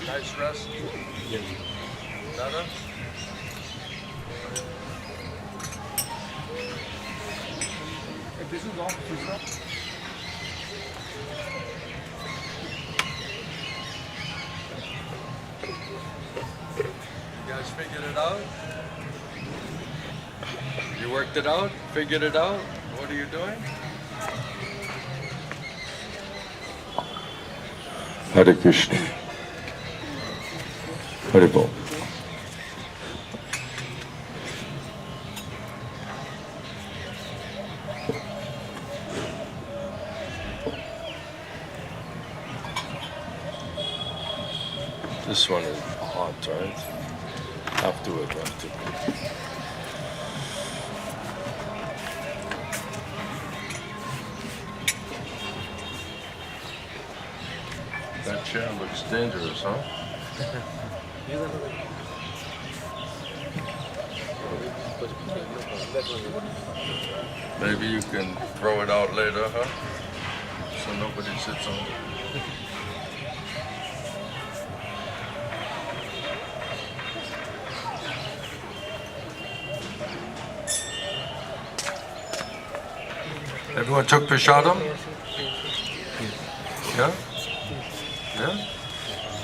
Nice rest? Yes. Nada? This is off. You guys figured it out? You worked it out? Figured it out? What are you doing? Hare Krishna. Hare Bol. This one is hot, right? Have to. That chair looks dangerous, huh? Maybe you can throw it out later, huh? So nobody sits on it. Everyone took prashadam? Yeah? Yeah?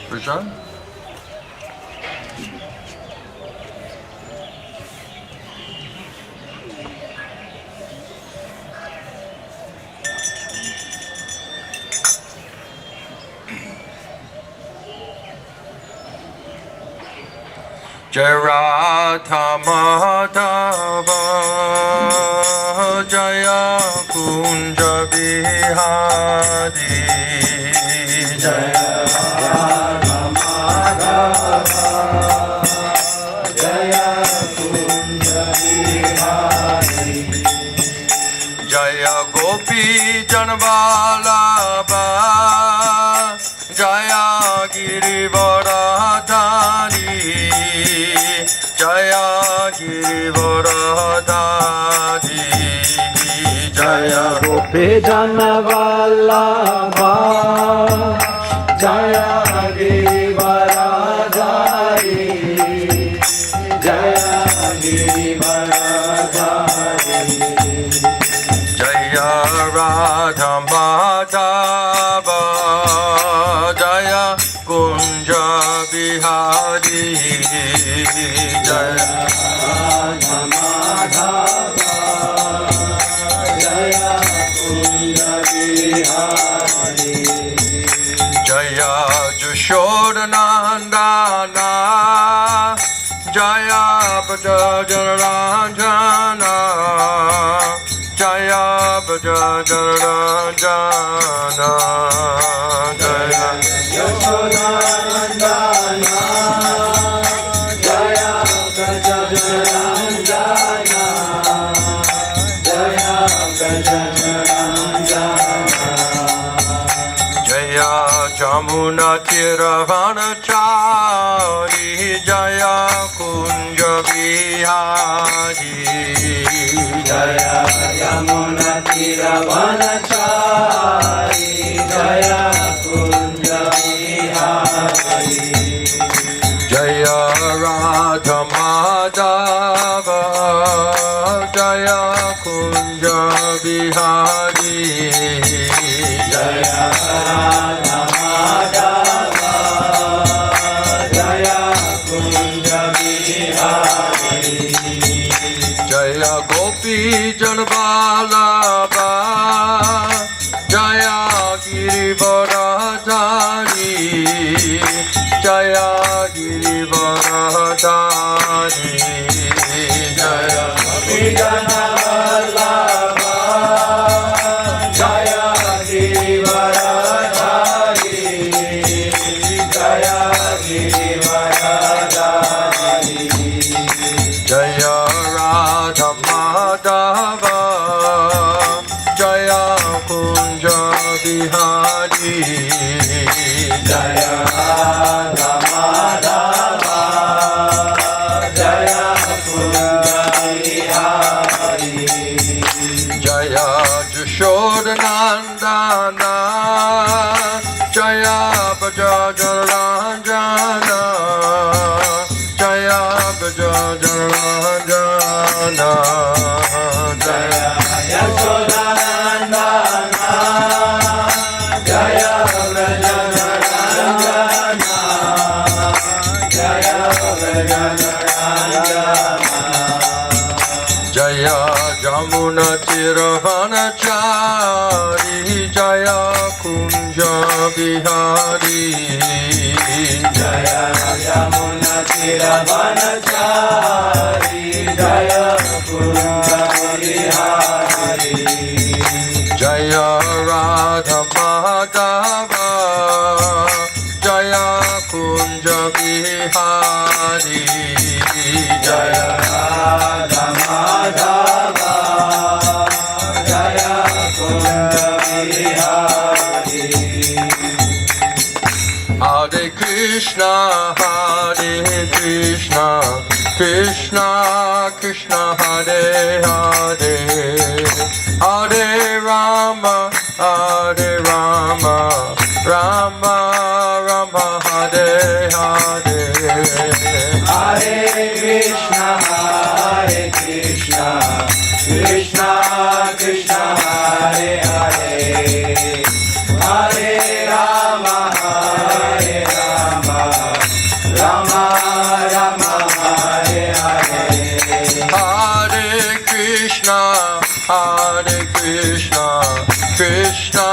Prashad? Jai Radha Madhava Jaya Kunja Bihari Jaya Radha Madhava Jaya Kunja Bihari Jaya Gopi Janvalabha Jaya Girivaradhari Jaya Girivaradhari Jaya Gopi Janvalabha Jaya Girivaradhari Jaya Girivaradhari Jaya Radha Madhava Jaya Kunja Bihari Jaya Radha Madhava Jaya Jashodanandana Jaya Bhajajaranjana Jaya Bhajajaranjana Jaya Yashodanandana Jaya Bhajajaranjana Jaya Bhajajaranjana Jaya Jamuna Tiravanachari Jaya Kunja Vihari Jaya Yamuna Tiravanachari Jaya Kunja Vihari Jaya Radha Madhava Jaya Kunja Vihari Jaya Radha Madhava Jaya Kunja Vihari Jaya Gopi Janvalabha Jaya Girivaradhari Jaya Girivaradhari Jaya Vijayavallabha Jaya Girivaradhari Jaya Girivaradhari Jaya Radha Madhava Jaya Kunja Vihari Jaya Radha Madhava Jaya Kunja Vihari Jaya Jashodanandana Jaya Bhajajaranjana Jaya Bhajajaranjana Jaya Yashodanandana Jaya Bhajajaranjana Jaya Bhajajaranjana Jaya Jamuna Tiravanachari Jaya Kunja Vihari Jaya Yamuna Tiravanachari Jaya Kunja Vihari Jaya Radha Madhava Jaya Kunja Vihari Jaya Radha Madhava Jaya Kunja Vihari Hare Krishna Krishna Krishna Hare Hare Hare Rama Rama Rama Hare Hare Hare Krishna Krishna Krishna Hare Hare Hare Rama Rama Rama Hare Hare Hare Krishna Krishna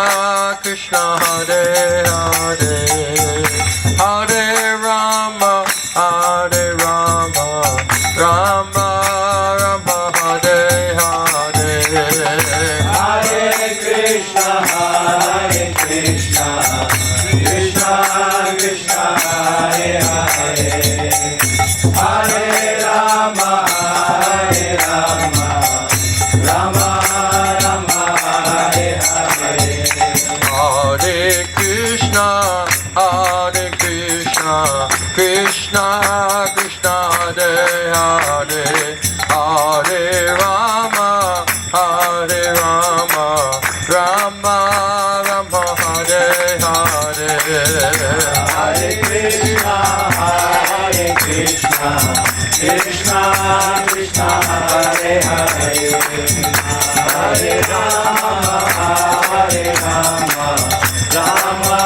Krishna Hare Hare Hare Rama Rama Rama Hare Hare Hare Krishna Krishna Krishna Hare Hare Hare Rama Rama Rama Hare Hare Hare Krishna Krishna Krishna Hare Hare Hare Rama Rama Rama Hare Hare Hare Krishna Krishna Krishna Hare Hare Hare Rama Rama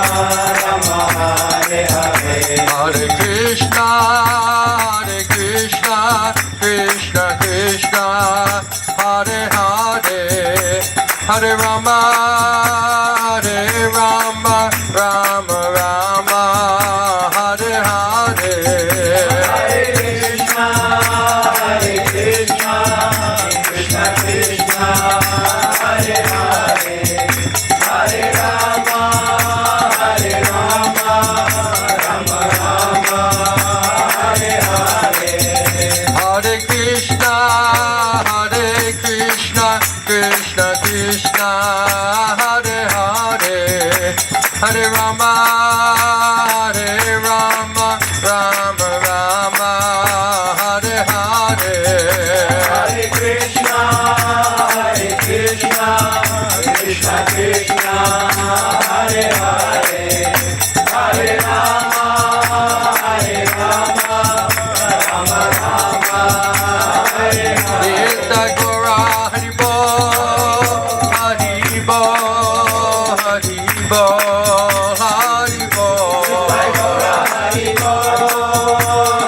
Rama Hare Hare Hare Krishna Krishna Krishna Hare Hare Hare Rama, Hare Rama, Rama Rama, Hare Hare. Hare Krishna, Krishna Krishna, Hare Hare, Hare Rama, Rama Rama, Hare Hare. Hare Krishna, Krishna Krishna, Hare Hare, Hare Rama, Rama Rama, Hare Hare. Hare Krishna, Krishna Krishna, Hare Hare, Hare Rama, Rama Rama, Hare Hare. Nitya Gora Hari Bol, Hari Bol, Hari Bol, Hari Bol. Hari Bol,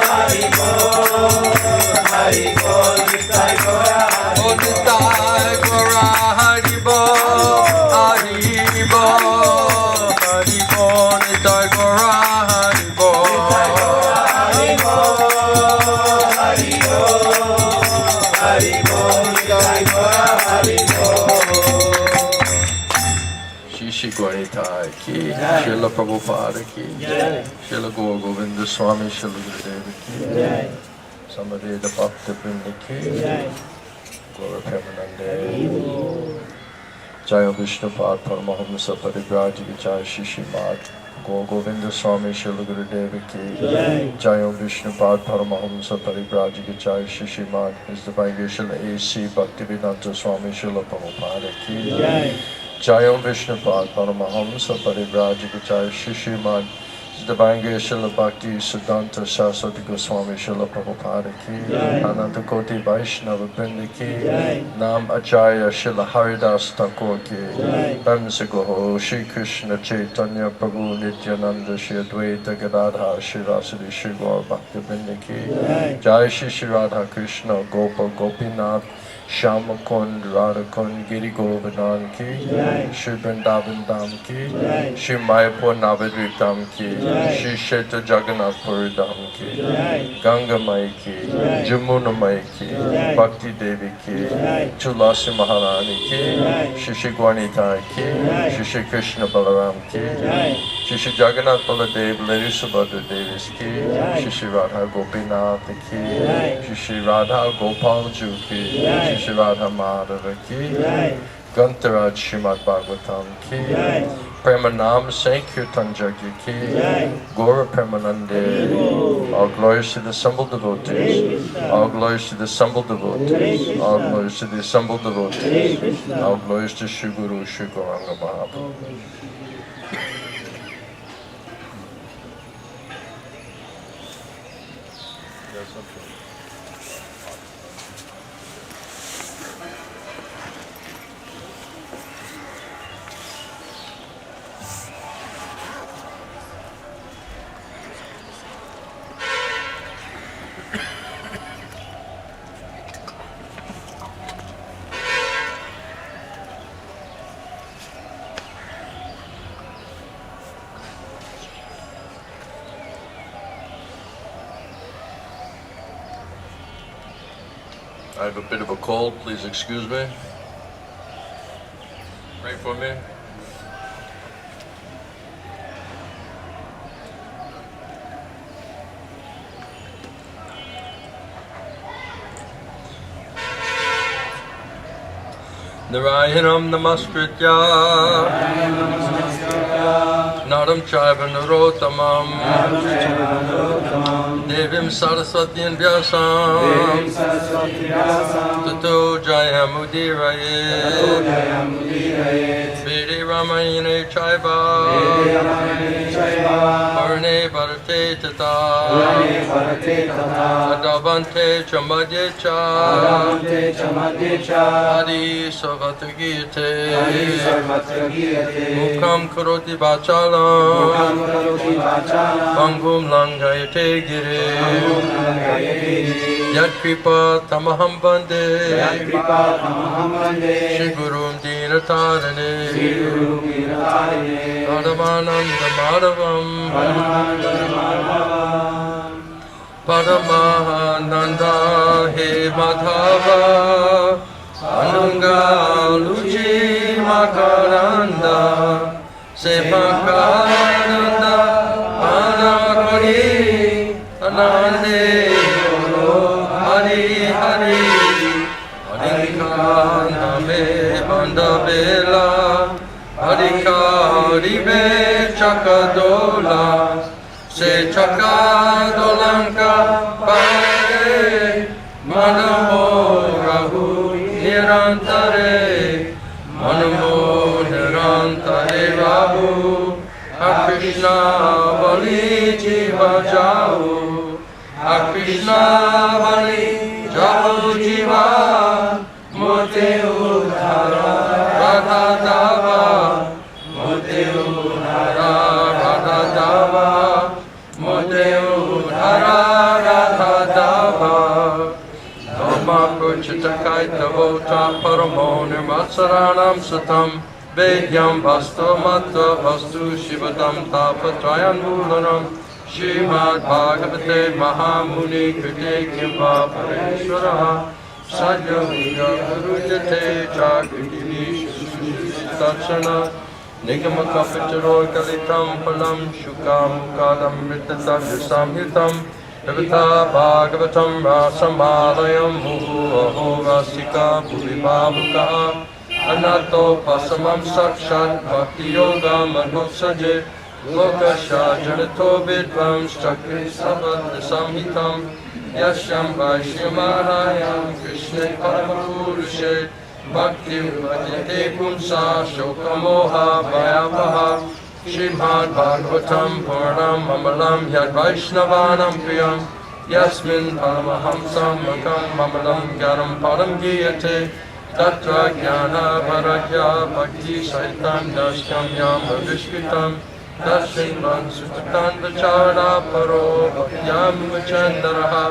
Hari Bol, Hari Bol, Nitai Gora, Oh, Nitya Gora Hari Bol, Hari Bol, Hari Bol, Nitya Gora Hari Bol. Hari Bol, Hari Bol, Hari Bol, Nitai Gora, Hari Bol. Shishi Gauritai ki, Srila Prabhupada ki, Srila Gaur Govinda Swami, Srila Gurudeva ki, Samadeva Bhakta Vrinda ki, Gaura Premanande, Jaya Vishnupad Paramahamsa Parivrajika Jaya Shishi Mad, Gaur Govinda Swami, Srila Gurudeva ki, Jaya Vishnupad Paramahamsa Parivrajika Jaya Shishi Mad, His Divine Grace Srila A.C. Bhaktivedanta Swami, Srila Prabhupada ki, Jayam Vishnupad Paramahamsa Parivrajika Jaya Shishimad, His Divine Grace Srila Bhakti Siddhanta Saraswati Goswami Srila Prabhupada ki, Ananta Koti Vaishnava Vrinda ki, Nam Acharya Srila Haridas Thakur ki, Brahmasa Goho, Shri Krishna Chaitanya Prabhu Nityananda Shri Advaita Gadadhar Shri Rasadi Shri Gaur Bhakti Vrinda ki, Jai Shri Radha Krishna Gopa Gopinath Shama Kund, Radha Kund, Giri Govardhan ki, Shri Vrindavan Dham ki, Shri Mayapur Navadvip Dham ki, Shri Kshetra Jagannath Puri Dham ki, Ganga Mai ki, Jamuna Mai ki, Bhakti Devi ki, Tulasi Maharani ki, Shri Shri Gwanita ki, Shri Shri Krishna Balaram ki, Shri Shri Jagannath Baladev, Lady Subhadra Devis ki, Shri Shri Radha Gopinath ki, Shri Shri Radha Gopal Ju ki, Shri Radha Madhava ki, Gantaraj Srimad Bhagavatam ki, Premanam Sankirtan Jagya ki, Gaura Premanande, all glories to the assembled devotees, all glories to the assembled devotees, all glories to the assembled devotees, all glories to Shri Guru Shri Gauranga Mahaprabhu. I have a bit of a cold, please excuse me. Pray for me. Narayanam Namaskritya Naram Chaiva Narotamam Devim Saraswatyam Vyasam Tato Jayamudiraye Vede Ramayane Chaiva Parne Bharate Tata Adavante Chamadyecha Adi Savatagite Mukam Karoti Vachalam Bangum Langayate Giri Yat kripa tamaham bande Yat kripa tamaham bande Shri Gurum Dinatarane Shri Guru Dinatarane Paramananda Madhavam Paramananda Madhavam Paramahananda He Madhava Ananga Luchi Makaranda Sepakaranda Anakari Anande Hari Hari Harika Name Bandavela Harika Haribe Chakadola Se Chakadolanka Pare Manamo Rahu Nirantare Manamo Nirantare Rahu Krishna Bali Jiva Jau Krishna Bali Jau Jiva Mote Udhara Radha Dava Mote Udhara Radha Dava Mote Udhara Radha Dava Dhamma Puchita Kaita Vota Paramo Nirmatsaranam Satam Vedyam Vastu Matta Vastu Shivadam Tapatrayan Mulanam Srimad Bhagavate Mahamuni Krite Kimva Pareshwaraha Sadhya Viga Gurujate Chakriti Sushitachana Nigama Kapitaro Kalitam Palam Shukam Kadam Mritatavya Samhitam Vivita Bhagavatam Rasamalayam Muhu Aho Rasika Bhuvi Bhavuka Anato Pasamam Sakshat Bhakti Yoga Madhoksaje Lokasha Janito Vidvam Chakri Savat Samhitam Yashyam Vaishyamarayam Krishna Paramapurushe Bhakti Vajite Pumsa Shokamoha Vayavaha Srimad Bhagavatam Purnam Mamalam Yad Vaishnavanam Priyam Yasmin Paramahamsam Makam Mamalam Garam Param Giyate Tatra Jnana Bharagya Bhakti Saitam Dashkam Yam Avishkitam Dashinvan Sutakan Vachara Paro Bhakyam Vachandaraha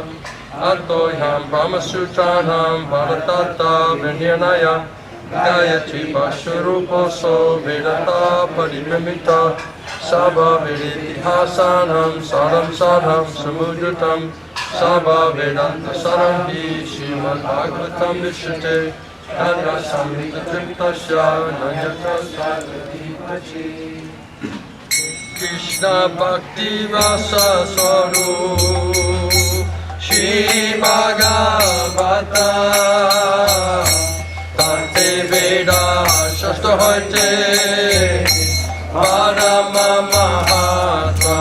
Artoyam Brahmasutranam Bharatata Vinyanaya Gayatri Bashuruposo Vedata Paripramita Sabha Veditihasanam Saram Saram Samudritam Sabha Vedanta Saramhi Srimad Bhagavatam Vishate Tadra Samhita Triptasya Nanyata Sarvati Pachi Krishna Bhakti Rasa Swarup Shri Bhagavata Tante Veda Shastra Hoite Parama Mahatma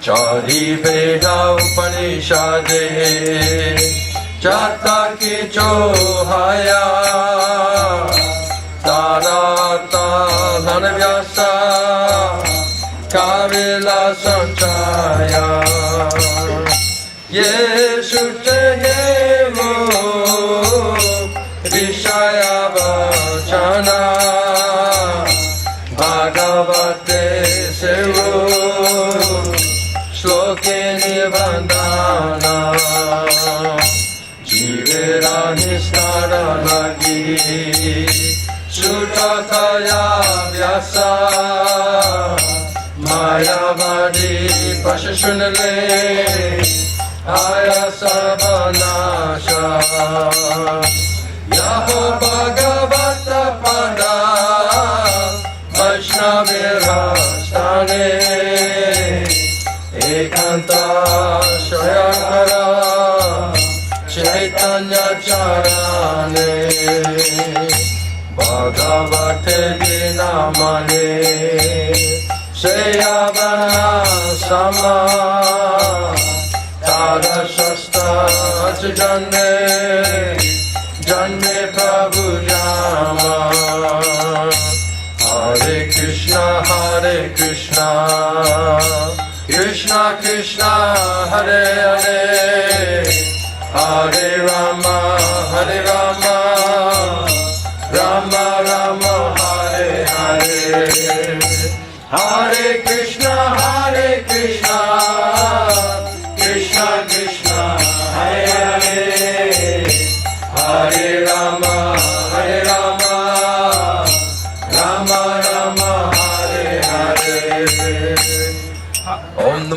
Chari Veda Upanishade Jata Ki Chohaya Tarata Dhanavyasa Kavila Sanchaya Yeshu Tegevo Rishaya Vachana Bhagavate Sevu Shloke Nibandana Jivera Nisnara Lagi Sutataya Vyasa Mayavadi Pashashunale Aya Sarvanasha Yaho Bhagavata Pada Vaishnavira Stane Ekanta Shayakara Chaitanya Charane Bhagavate Dinamane Seyavana Sama Tada Shasta Janne Janne Prabhu Jama Hare Krishna Krishna Krishna Hare Hare Hare Rama Rama Rama Hare Hare Hare Krishna Krishna Krishna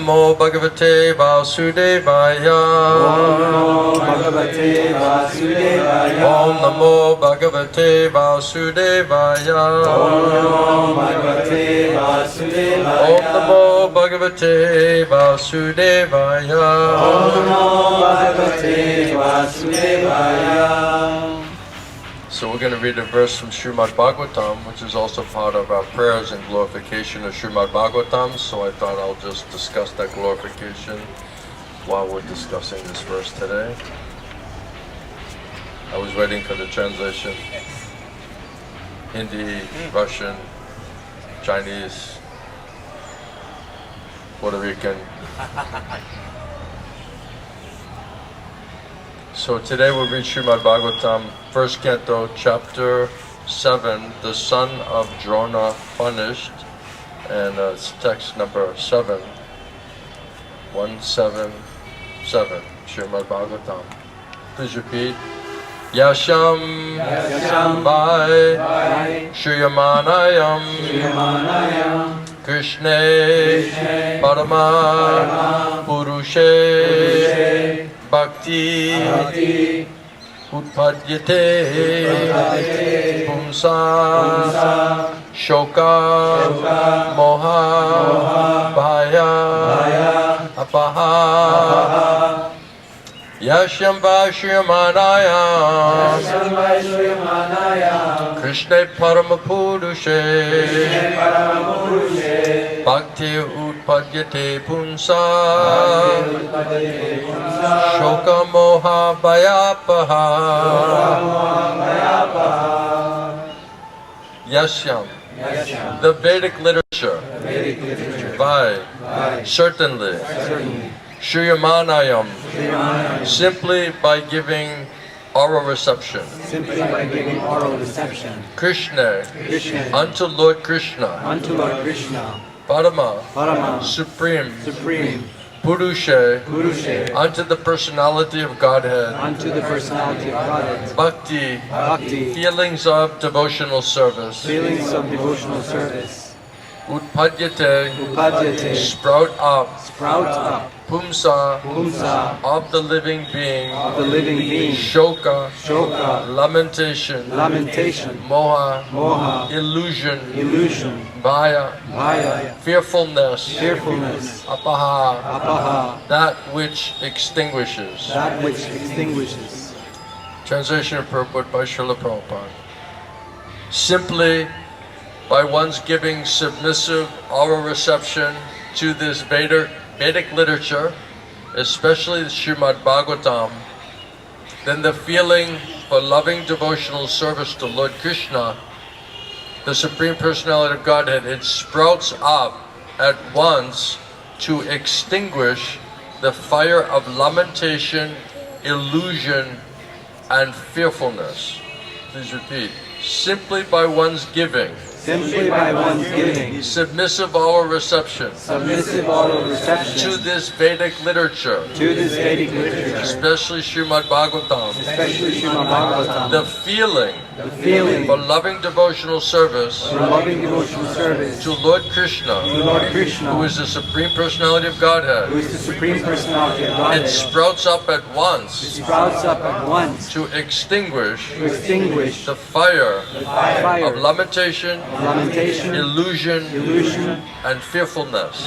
Namo Bhagavate Vasudevaya. Om Namo Bhagavate Vasudevaya. Om Namo Bhagavate Vasudevaya. Om Namo Bhagavate Vasudevaya. Om Namo Bhagavate Vasudevaya. Om Namo Bhagavate Vasudevaya. So we're going to read a verse from Srimad Bhagavatam, which is also part of our prayers and glorification of Srimad Bhagavatam. So I thought I'll just discuss that glorification while we're discussing this verse today. I was waiting for the translation. Hindi, Russian, Chinese, Puerto Rican. So today we'll read Srimad Bhagavatam, first canto, chapter 7, the son of Drona punished, and it's text number 7, 177, Srimad Bhagavatam. Please repeat. Yasham, Bhai, Shriyamanayam, Krishna, Parama, Purushe, Bhakti, Utpadyate, Pumsa, Shoka, Moha, Bhaya, Apaha, Yashyam Vaishyamanaya, Krishna Paramapurushe, Bhakti Utpadyate Pumsa, Shoka Moha Bhayapaha. Yashyam, the Vedic literature, Vai, certainly, Shriyamanayam, simply by giving oral reception. Krishna, unto Lord Krishna. Parama, supreme. Purusha, unto the personality of Godhead. Bhakti, feelings of devotional service. Utpadyate, sprout up. Pumsa, of the living being. Shoka, lamentation. Moha, illusion. Bhaya, fearfulness. Apaha, that which extinguishes. Translation and purport by Srila Prabhupada. Simply by one's giving submissive oral reception to this Vedic literature, especially the Srimad Bhagavatam, then the feeling for loving devotional service to Lord Krishna, the Supreme Personality of Godhead, it sprouts up at once to extinguish the fire of lamentation, illusion, and fearfulness. Please repeat. Simply by one's giving submissive oral reception to this Vedic literature, especially Srimad Bhagavatam, the feeling for loving devotional service to Lord Krishna, who is the Supreme Personality of Godhead, it sprouts up at once to extinguish the fire of lamentation, illusion, and fearfulness.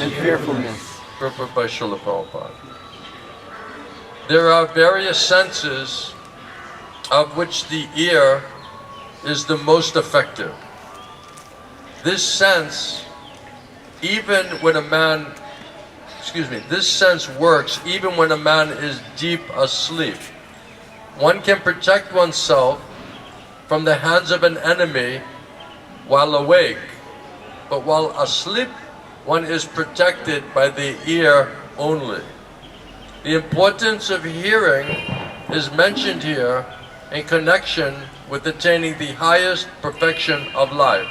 Purport by Srila Prabhupada. There are various senses of which the ear is the most effective. This sense, even when a man, this sense works even when a man is deep asleep. One can protect oneself from the hands of an enemy while awake, but while asleep, one is protected by the ear only. The importance of hearing is mentioned here in connection with attaining the highest perfection of life,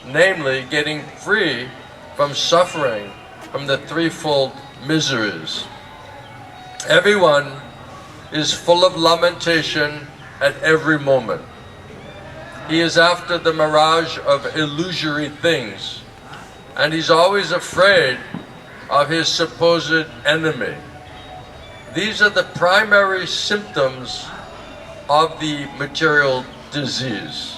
namely getting free from suffering from the threefold miseries. Everyone is full of lamentation at every moment. He is after the mirage of illusory things, and he's always afraid of his supposed enemy. These are the primary symptoms of the material disease.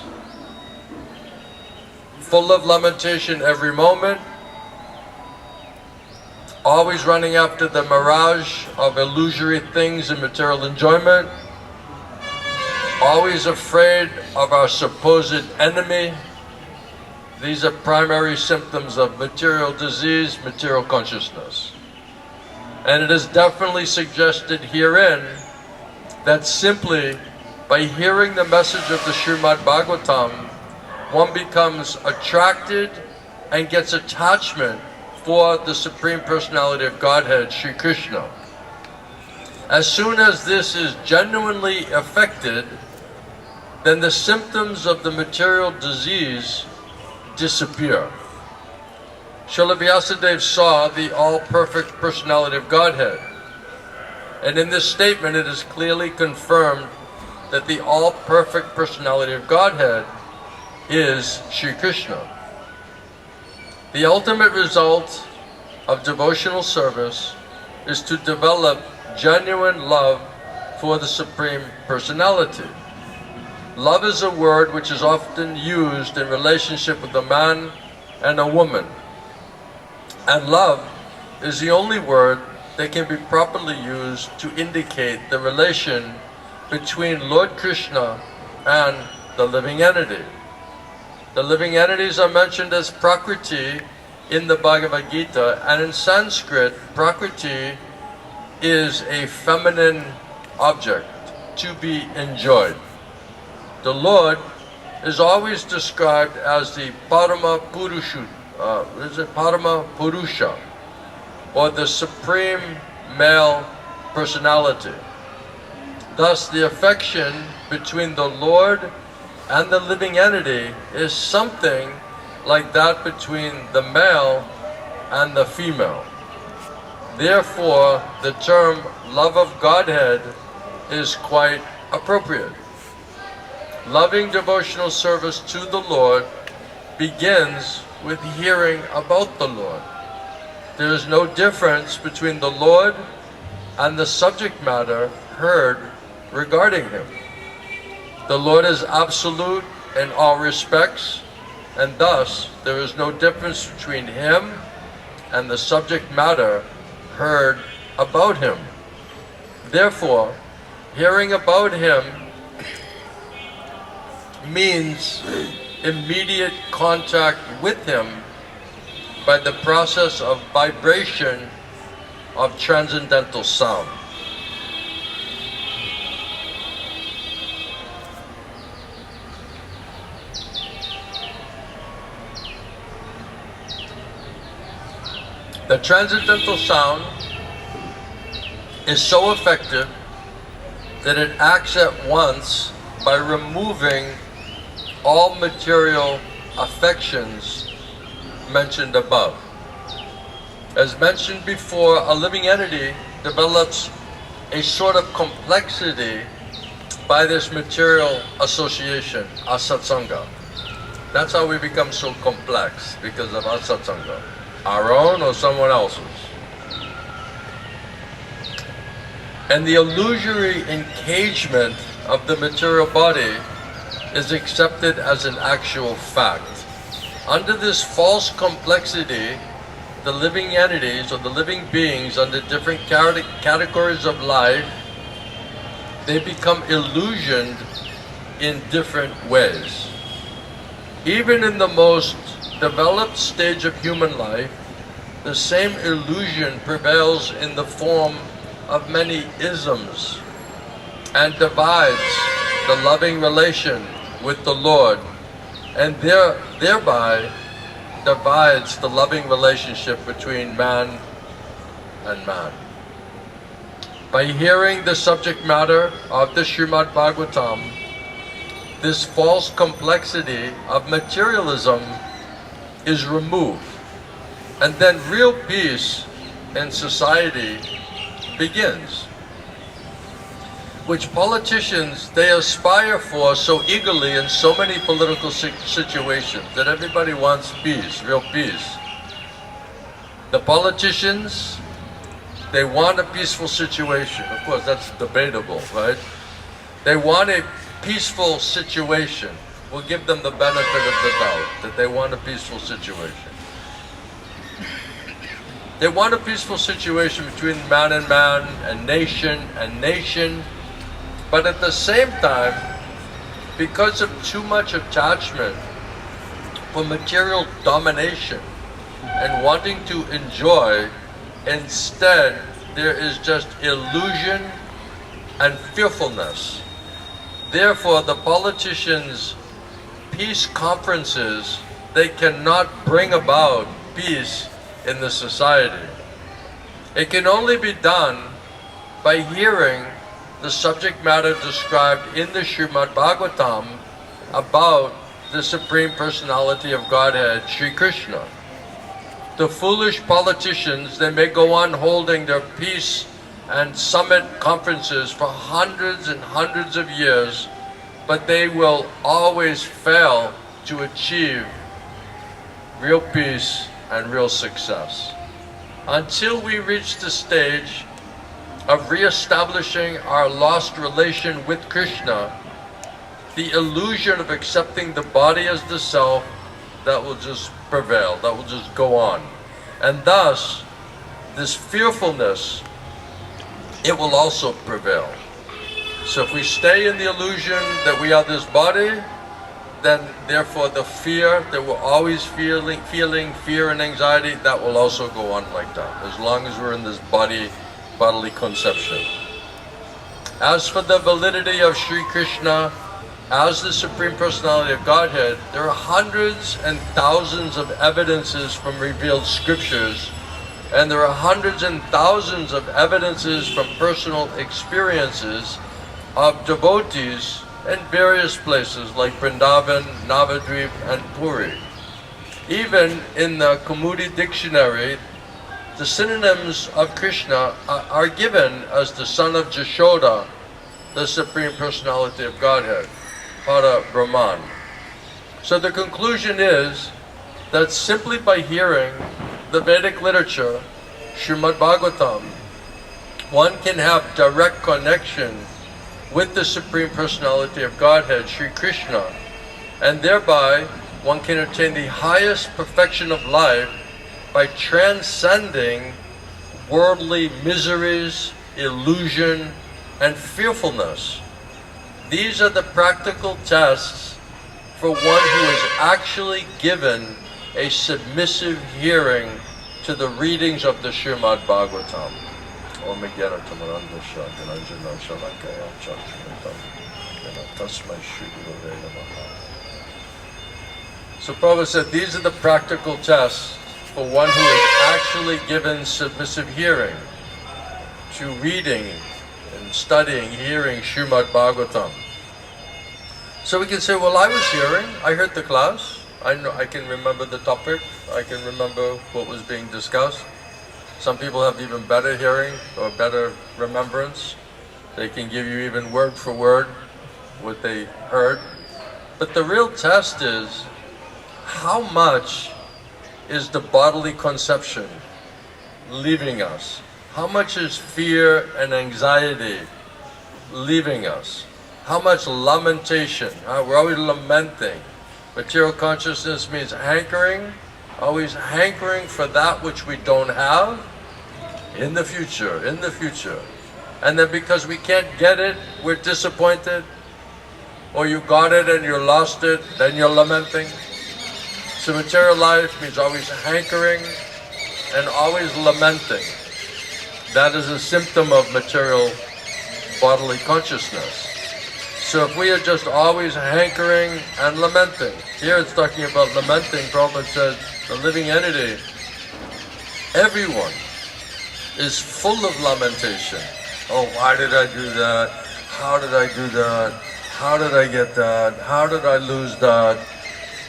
Full of lamentation every moment, always running after the mirage of illusory things and material enjoyment, always afraid of our supposed enemy. These are primary symptoms of material disease, material consciousness. And it is definitely suggested herein that simply by hearing the message of the Srimad Bhagavatam, one becomes attracted and gets attachment for the Supreme Personality of Godhead, Sri Krishna. As soon as this is genuinely affected, then the symptoms of the material disease disappear. Srila Vyasadeva saw the all-perfect personality of Godhead. And in this statement it is clearly confirmed that the all-perfect personality of Godhead is Sri Krishna. The ultimate result of devotional service is to develop genuine love for the Supreme Personality. Love is a word which is often used in relationship with a man and a woman. And love is the only word that can be properly used to indicate the relation between Lord Krishna and the living entity. The living entities are mentioned as Prakriti in the Bhagavad Gita, and in Sanskrit, Prakriti is a feminine object to be enjoyed. The Lord is always described as the Parama Purusha, or the Supreme Male Personality. Thus, the affection between the Lord and the living entity is something like that between the male and the female. Therefore, the term love of Godhead is quite appropriate. Loving devotional service to the Lord begins with hearing about the Lord. There is no difference between the Lord and the subject matter heard regarding Him. The Lord is absolute in all respects, and thus there is no difference between Him and the subject matter heard about Him. Therefore, hearing about Him means immediate contact with Him by the process of vibration of transcendental sound. The transcendental sound is so effective that it acts at once by removing all material affections mentioned above. As mentioned before, a living entity develops a sort of complexity by this material association, asatsanga. That's how we become so complex, because of asatsanga. Our own or someone else's. And the illusory engagement of the material body is accepted as an actual fact. Under this false complexity, the living entities or the living beings under different categories of life, they become illusioned in different ways. Even in the most developed stage of human life, the same illusion prevails in the form of many isms and divides the loving relation with the Lord, and thereby divides the loving relationship between man and man. By hearing the subject matter of the Srimad Bhagavatam, this false complexity of materialism is removed, and then real peace in society begins, which politicians, they aspire for so eagerly in so many political situations, that everybody wants peace, real peace. The politicians, they want a peaceful situation. Of course, that's debatable, right? They want a peaceful situation. We'll give them the benefit of the doubt that they want a peaceful situation. They want a peaceful situation between man and nation, but at the same time, because of too much attachment for material domination and wanting to enjoy, instead there is just illusion and fearfulness. Therefore, the politicians' peace conferences, they cannot bring about peace in the society. It can only be done by hearing the subject matter described in the Srimad Bhagavatam about the Supreme Personality of Godhead, Sri Krishna. The foolish politicians, they may go on holding their peace and summit conferences for hundreds and hundreds of years, but they will always fail to achieve real peace and real success. Until we reach the stage of re-establishing our lost relation with Krishna, the illusion of accepting the body as the self, that will just prevail, that will just go on. And thus, this fearfulness, it will also prevail. So if we stay in the illusion that we are this body, then therefore the fear that we're always feeling fear and anxiety, that will also go on like that, as long as we're in this bodily conception. As for the validity of Sri Krishna as the Supreme Personality of Godhead, there are hundreds and thousands of evidences from revealed scriptures, and there are hundreds and thousands of evidences from personal experiences of devotees in various places like Vrindavan, Navadvip, and Puri. Even in the Kaumudi dictionary, the synonyms of Krishna are given as the son of Jashoda, the Supreme Personality of Godhead, Para Brahman. So the conclusion is that simply by hearing the Vedic literature, Srimad Bhagavatam, one can have direct connection with the Supreme Personality of Godhead, Sri Krishna, and thereby one can attain the highest perfection of life by transcending worldly miseries, illusion, and fearfulness. These are the practical tests for one who is actually given a submissive hearing to the readings of the Srimad Bhagavatam. So Prabhupada said these are the practical tests for one who is actually given submissive hearing to reading and studying, hearing Srimad Bhagavatam. So we can say, well, I was hearing, I heard the class, I know, I can remember the topic, I can remember what was being discussed. Some people have even better hearing or better remembrance. They can give you even word for word what they heard. But the real test is, how much is the bodily conception leaving us? How much is fear and anxiety leaving us? How much lamentation? We're always lamenting. Material consciousness means hankering, always hankering for that which we don't have in the future, in the future. And then because we can't get it, we're disappointed. Or you got it and you lost it, then you're lamenting. So material life means always hankering and always lamenting. That is a symptom of material bodily consciousness. So if we are just always hankering and lamenting, here it's talking about lamenting. Prabhupada said, the living entity, everyone is full of lamentation. Oh, why did I do that? How did I do that? How did I get that? How did I lose that?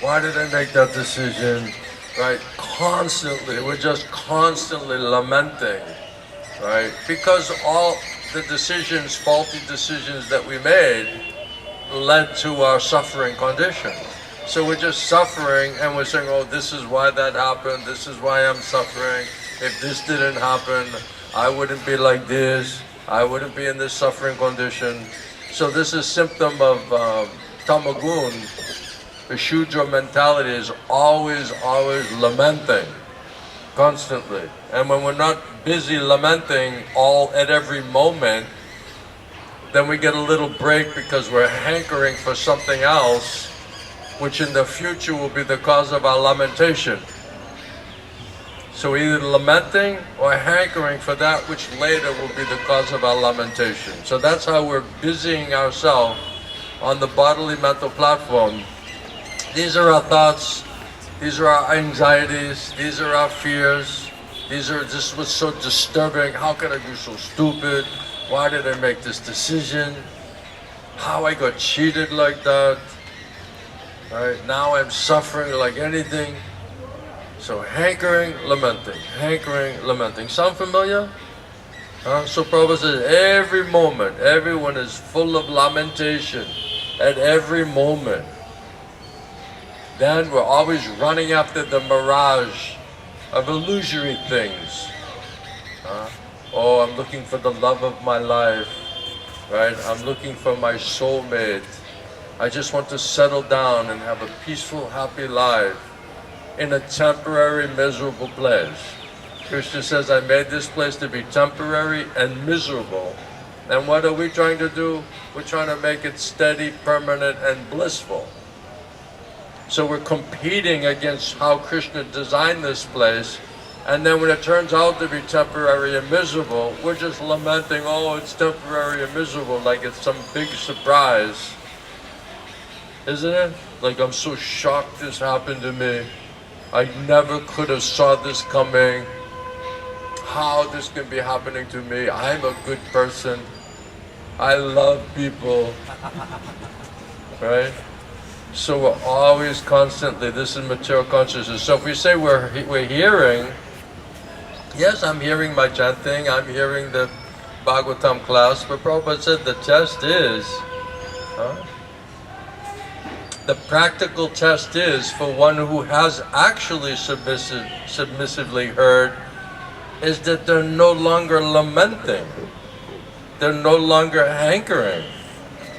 Why did I make that decision? Right? Constantly, we're just constantly lamenting, right? Because all the decisions, faulty decisions that we made led to our suffering condition. So we're just suffering and we're saying, oh, this is why that happened, this is why I'm suffering, if this didn't happen, I wouldn't be like this, I wouldn't be in this suffering condition. So this is symptom of tamagun. The Shudra mentality is always lamenting, constantly. And when we're not busy lamenting at every moment, then we get a little break because we're hankering for something else, which in the future will be the cause of our lamentation. So either lamenting or hankering for that which later will be the cause of our lamentation. So that's how we're busying ourselves on the bodily mental platform. These are our thoughts, these are our anxieties, these are our fears, this was so disturbing, how could I be so stupid? Why did I make this decision? How I got cheated like that? Right? Now I'm suffering like anything. So hankering, lamenting. Sound familiar? So Prabhupada says every moment, everyone is full of lamentation at every moment. Then we're always running after the mirage of illusory things. Oh, I'm looking for the love of my life, right? I'm looking for my soulmate. I just want to settle down and have a peaceful, happy life in a temporary, miserable place. Krishna says, I made this place to be temporary and miserable. And what are we trying to do? We're trying to make it steady, permanent, and blissful. So we're competing against how Krishna designed this place. And then when it turns out to be temporary and miserable, we're just lamenting, oh, it's temporary and miserable, like it's some big surprise. Isn't it? Like, I'm so shocked this happened to me. I never could have saw this coming. How this can be happening to me? I'm a good person. I love people. Right? So we're always constantly, this is material consciousness. So if we say we're hearing, yes, I'm hearing my chanting, I'm hearing the Bhagavatam class, but Prabhupada said the test is, the practical test is for one who has actually submissively heard, is that they're no longer lamenting, they're no longer hankering.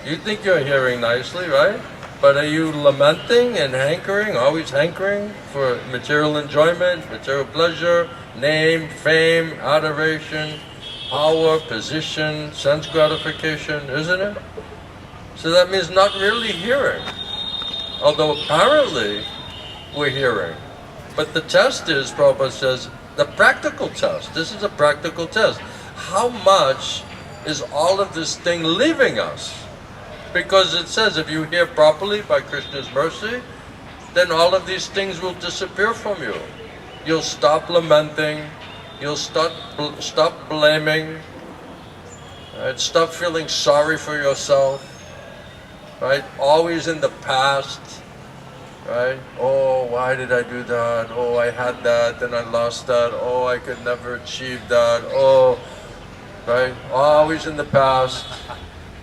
You think you're hearing nicely, right? But are you lamenting and hankering, always hankering for material enjoyment, material pleasure, name, fame, adoration, power, position, sense gratification, isn't it? So that means not really hearing. Although apparently we're hearing. But the test is, Prabhupada says, the practical test. This is a practical test. How much is all of this thing leaving us? Because it says if you hear properly by Krishna's mercy, then all of these things will disappear from you. You'll stop lamenting, you'll stop blaming, right? Stop feeling sorry for yourself, right? Always in the past, right? Oh, why did I do that? Oh, I had that, then I lost that. Oh, I could never achieve that. Oh, right? Always in the past.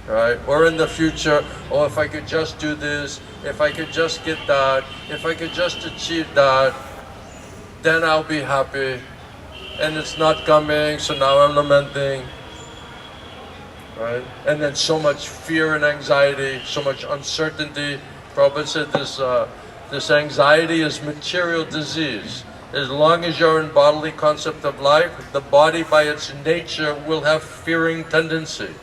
Right? Or in the future, oh, if I could just do this, if I could just get that, if I could just achieve that, then I'll be happy. And it's not coming, so now I'm lamenting. Right? And then so much fear and anxiety, so much uncertainty. Prabhupada said this anxiety is material disease. As long as you're in bodily concept of life, the body by its nature will have fearing tendency.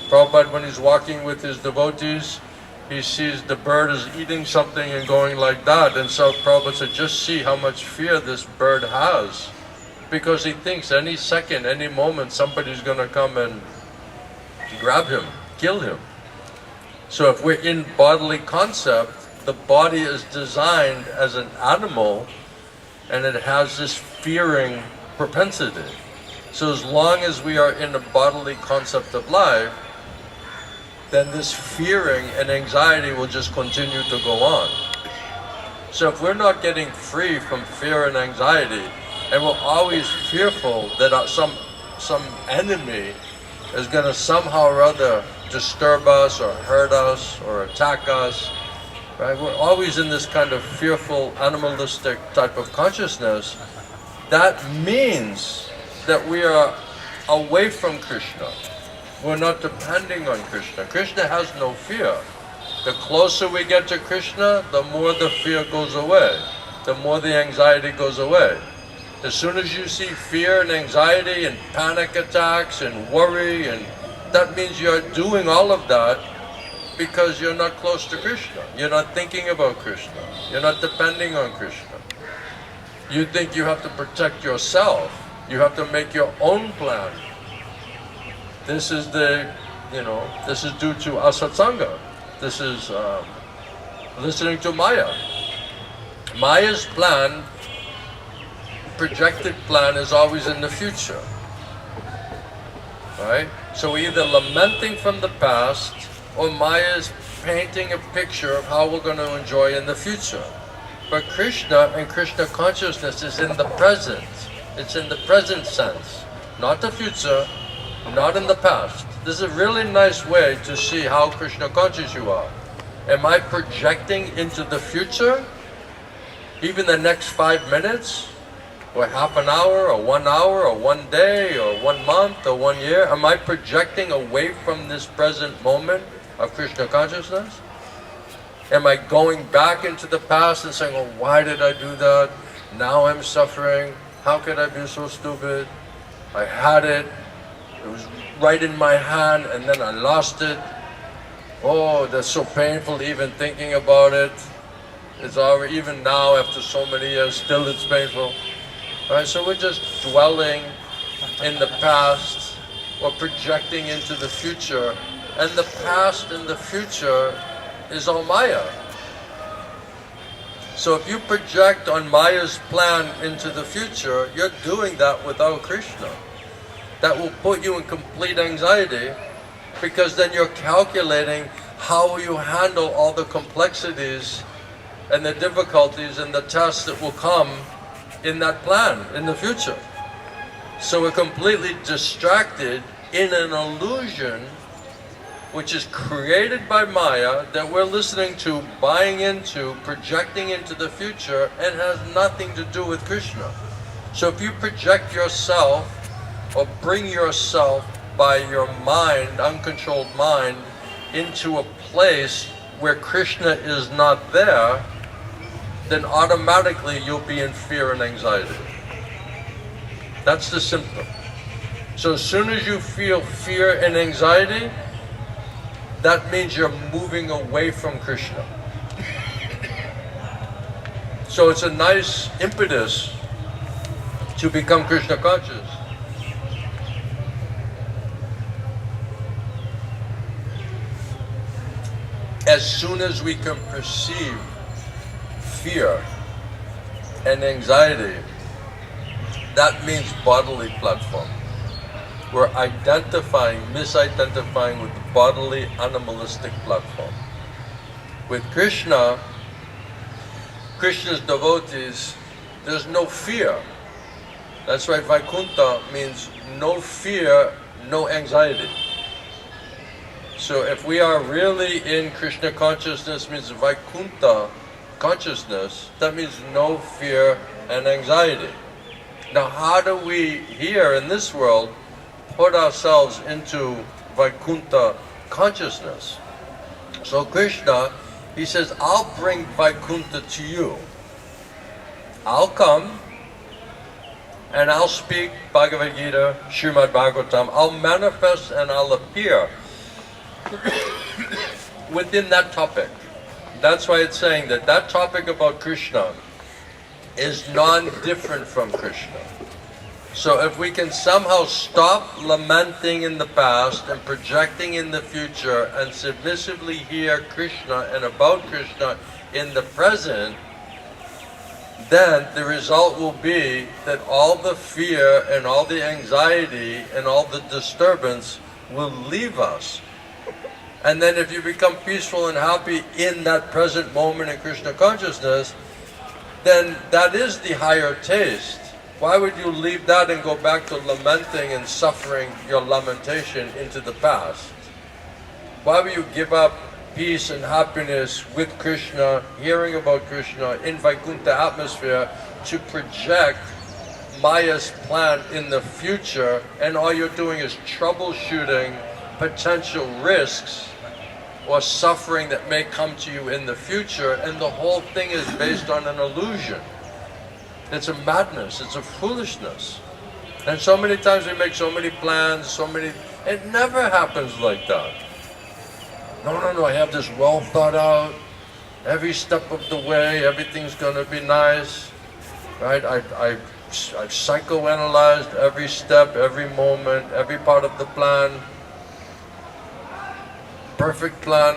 Prabhupada, when he's walking with his devotees, he sees the bird is eating something and going like that. And so Prabhupada said, just see how much fear this bird has. Because he thinks any second, any moment, somebody's going to come and grab him, kill him. So if we're in bodily concept, the body is designed as an animal and it has this fearing propensity. So as long as we are in a bodily concept of life, then this fearing and anxiety will just continue to go on. So if we're not getting free from fear and anxiety, and we're always fearful that some enemy is going to somehow or other disturb us or hurt us or attack us, right? We're always in this kind of fearful, animalistic type of consciousness, that means that we are away from Krishna. We're not depending on Krishna. Krishna has no fear. The closer we get to Krishna, the more the fear goes away, the more the anxiety goes away. As soon as you see fear and anxiety and panic attacks and worry, and that means you're doing all of that because you're not close to Krishna. You're not thinking about Krishna. You're not depending on Krishna. You think you have to protect yourself. You have to make your own plan. This is this is due to asatsanga. This is listening to Maya. Maya's plan, projected plan, is always in the future. Right? So either lamenting from the past, or Maya's painting a picture of how we're going to enjoy in the future. But Krishna and Krishna consciousness is in the present. It's in the present sense, not the future, not in the past. This is a really nice way to see how Krishna conscious you are. Am I projecting into the future? Even the next 5 minutes? Or half an hour, or 1 hour, or 1 day, or 1 month, or 1 year? Am I projecting away from this present moment of Krishna consciousness? Am I going back into the past and saying, oh, why did I do that? Now I'm suffering. How could I be so stupid? I had it. It was right in my hand and then I lost it. Oh, that's so painful even thinking about it. It's already, even now after so many years, still it's painful. Right? So we're just dwelling in the past or projecting into the future. And the past and the future is all Maya. So if you project on Maya's plan into the future, you're doing that without Krishna. That will put you in complete anxiety, because then you're calculating how you handle all the complexities and the difficulties and the tests that will come in that plan in the future. So we're completely distracted in an illusion which is created by Maya that we're listening to, buying into, projecting into the future, and has nothing to do with Krishna. So if you project yourself or bring yourself by your mind, uncontrolled mind, into a place where Krishna is not there, then automatically you'll be in fear and anxiety. That's the symptom. So as soon as you feel fear and anxiety, that means you're moving away from Krishna. So it's a nice impetus to become Krishna conscious. As soon as we can perceive fear and anxiety, that means bodily platform. We're misidentifying with the bodily animalistic platform. With Krishna, Krishna's devotees, there's no fear. That's why Vaikuntha means no fear, no anxiety. So if we are really in Krishna consciousness, means Vaikuntha consciousness, that means no fear and anxiety. Now how do we, here in this world, put ourselves into Vaikuntha consciousness? So Krishna, he says, I'll bring Vaikuntha to you. I'll come and I'll speak Bhagavad Gita, Srimad Bhagavatam. I'll manifest and I'll appear within that topic. That's why it's saying that that topic about Krishna is non-different from Krishna. So if we can somehow stop lamenting in the past and projecting in the future and submissively hear Krishna and about Krishna in the present, then the result will be that all the fear and all the anxiety and all the disturbance will leave us. And then if you become peaceful and happy in that present moment in Krishna consciousness, then that is the higher taste. Why would you leave that and go back to lamenting and suffering your lamentation into the past? Why would you give up peace and happiness with Krishna, hearing about Krishna in Vaikuntha atmosphere, to project Maya's plan in the future, and all you're doing is troubleshooting potential risks or suffering that may come to you in the future, and the whole thing is based on an illusion. It's a madness, it's a foolishness. And so many times we make so many plans, it never happens like that. No, I have this well thought out, every step of the way, everything's gonna be nice, right? I've psychoanalyzed every step, every moment, every part of the plan, perfect plan.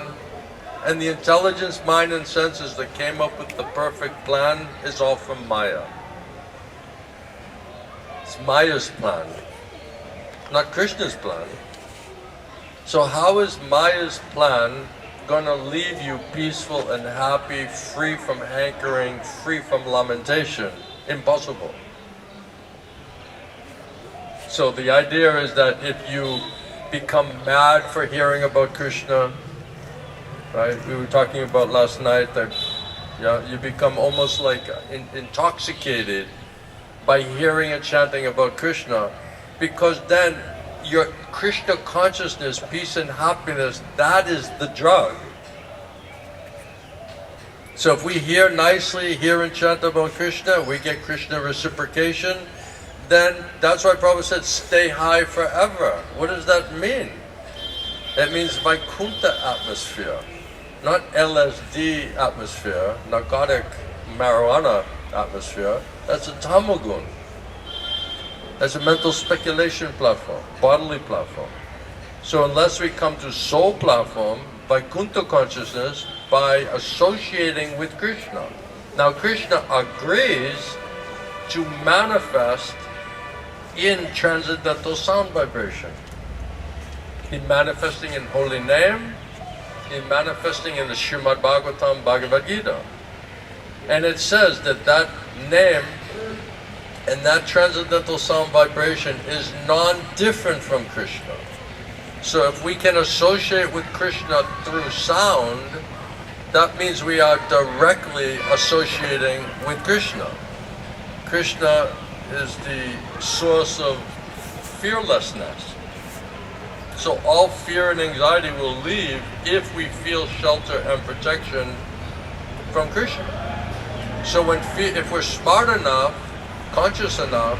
And the intelligence, mind, and senses that came up with the perfect plan is all from Maya. It's Maya's plan, not Krishna's plan. So how is Maya's plan going to leave you peaceful and happy, free from hankering, free from lamentation? Impossible. So the idea is that if you become mad for hearing about Krishna, right? We were talking about last night that you become almost like intoxicated by hearing and chanting about Krishna, because then your Krishna consciousness, peace and happiness, that is the drug. So if we hear nicely, hear and chant about Krishna, we get Krishna reciprocation, then that's why Prabhupada said, stay high forever. What does that mean? That means Vaikuntha atmosphere, not LSD atmosphere, narcotic marijuana atmosphere. That's a tamagun. That's a mental speculation platform, bodily platform. So unless we come to soul platform, Vaikuntha consciousness, by associating with Krishna. Now Krishna agrees to manifest in transcendental sound vibration. He's manifesting in holy name, he's manifesting in the Srimad Bhagavatam, Bhagavad Gita. And it says that that name and that transcendental sound vibration is non-different from Krishna. So if we can associate with Krishna through sound, that means we are directly associating with Krishna. Krishna is the source of fearlessness. So all fear and anxiety will leave if we feel shelter and protection from Krishna. So if we're smart enough, conscious enough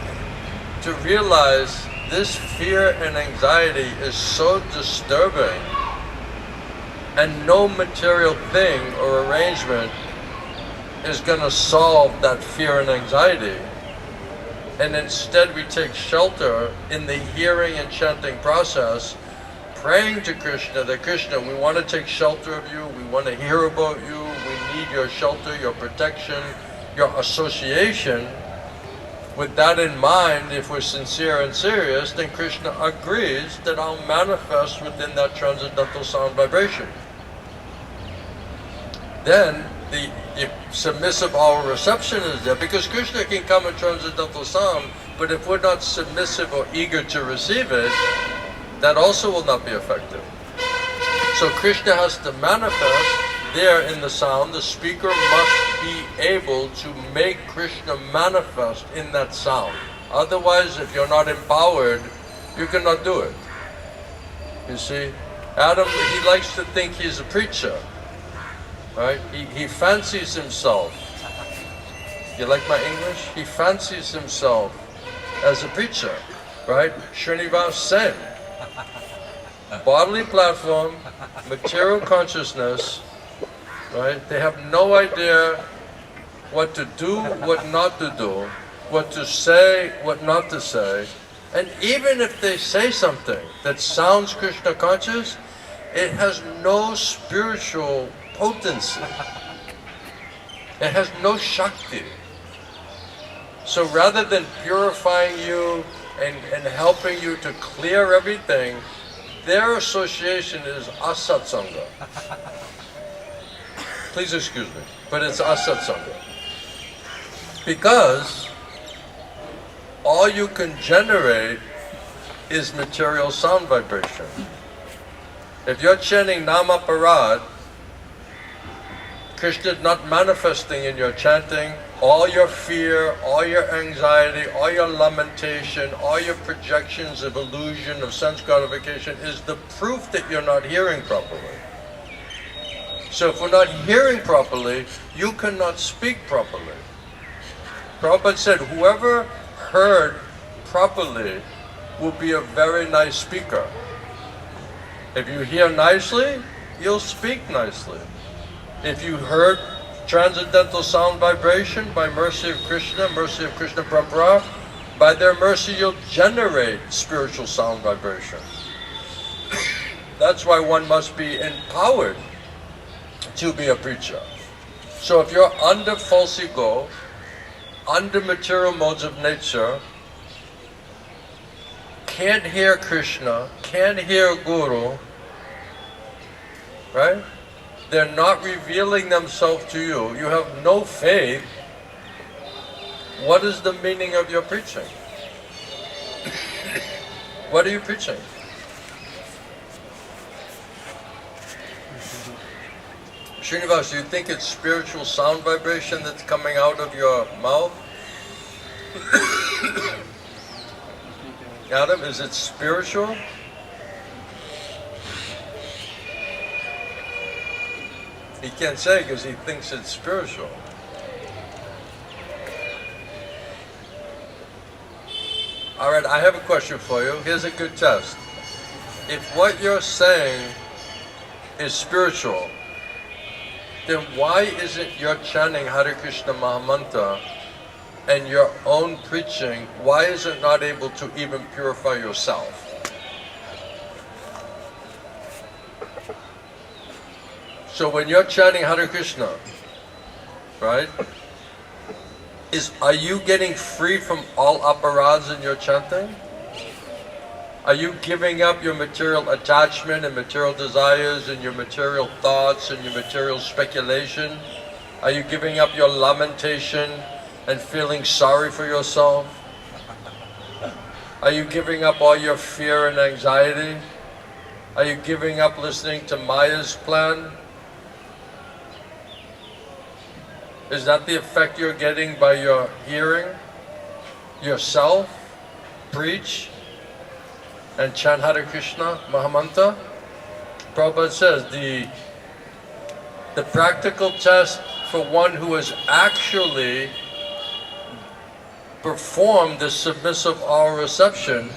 to realize this fear and anxiety is so disturbing, and no material thing or arrangement is going to solve that fear and anxiety, and instead we take shelter in the hearing and chanting process, praying to Krishna that Krishna, we want to take shelter of you, we want to hear about you, we need your shelter, your protection, your association. With that in mind, if we're sincere and serious, then Krishna agrees that I'll manifest within that transcendental sound vibration. Then the submissive our reception is there, because Krishna can come in transcendental sound, but if we're not submissive or eager to receive it, that also will not be effective. So Krishna has to manifest there in the sound. The speaker must be able to make Krishna manifest in that sound. Otherwise, if you're not empowered, you cannot do it. You see, Adam, he likes to think he's a preacher, right? He fancies himself. You like my English? He fancies himself as a preacher, right? Srinivas, same. Bodily platform, material consciousness, right? They have no idea what to do, what not to do, what to say, what not to say. And even if they say something that sounds Krishna conscious, it has no spiritual potency. It has no Shakti. So rather than purifying you and helping you to clear everything, their association is asatsanga. Please excuse me, but it's asatsanga. Because all you can generate is material sound vibration. If you're chanting Nama Parad, Krishna is not manifesting in your chanting. All your fear, all your anxiety, all your lamentation, all your projections of illusion, of sense gratification is the proof that you're not hearing properly. So if we're not hearing properly, you cannot speak properly. Prabhupada said, whoever heard properly will be a very nice speaker. If you hear nicely, you'll speak nicely. If you heard transcendental sound vibration by mercy of Krishna Parampara, by their mercy you'll generate spiritual sound vibration. That's why one must be empowered to be a preacher. So if you're under false ego, under material modes of nature, can't hear Krishna, can't hear Guru, right? They're not revealing themselves to you. You have no faith. What is the meaning of your preaching? What are you preaching? Srinivas, do you think it's spiritual sound vibration that's coming out of your mouth? Adam, is it spiritual? He can't say because he thinks it's spiritual. Alright, I have a question for you. Here's a good test. If what you're saying is spiritual, then why isn't your chanting Hare Krishna Mahamantra and your own preaching, why is it not able to even purify yourself? So when you're chanting Hare Krishna, right, are you getting free from all aparads in your chanting? Are you giving up your material attachment and material desires and your material thoughts and your material speculation? Are you giving up your lamentation and feeling sorry for yourself? Are you giving up all your fear and anxiety? Are you giving up listening to Maya's plan? Is that the effect you're getting by your hearing yourself preach and chant Hare Krishna Mahamantra? Prabhupada says the practical test for one who has actually performed the submissive aura reception,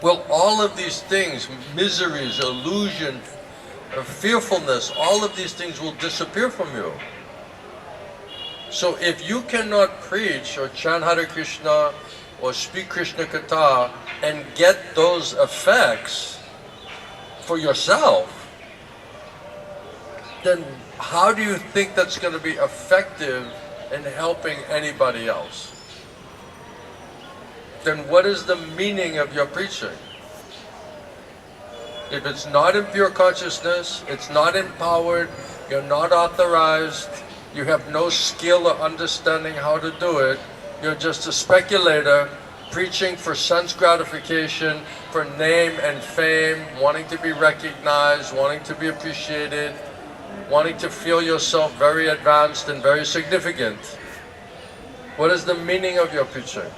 will all of these things, miseries, illusion, fearfulness, all of these things will disappear from you. So if you cannot preach or chant Hare Krishna or speak krishna-katha and get those effects for yourself, then how do you think that's going to be effective in helping anybody else? Then what is the meaning of your preaching? If it's not in pure consciousness, it's not empowered, you're not authorized, you have no skill or understanding how to do it, you're just a speculator preaching for sense gratification, for name and fame, wanting to be recognized, wanting to be appreciated, wanting to feel yourself very advanced and very significant. What is the meaning of your preaching?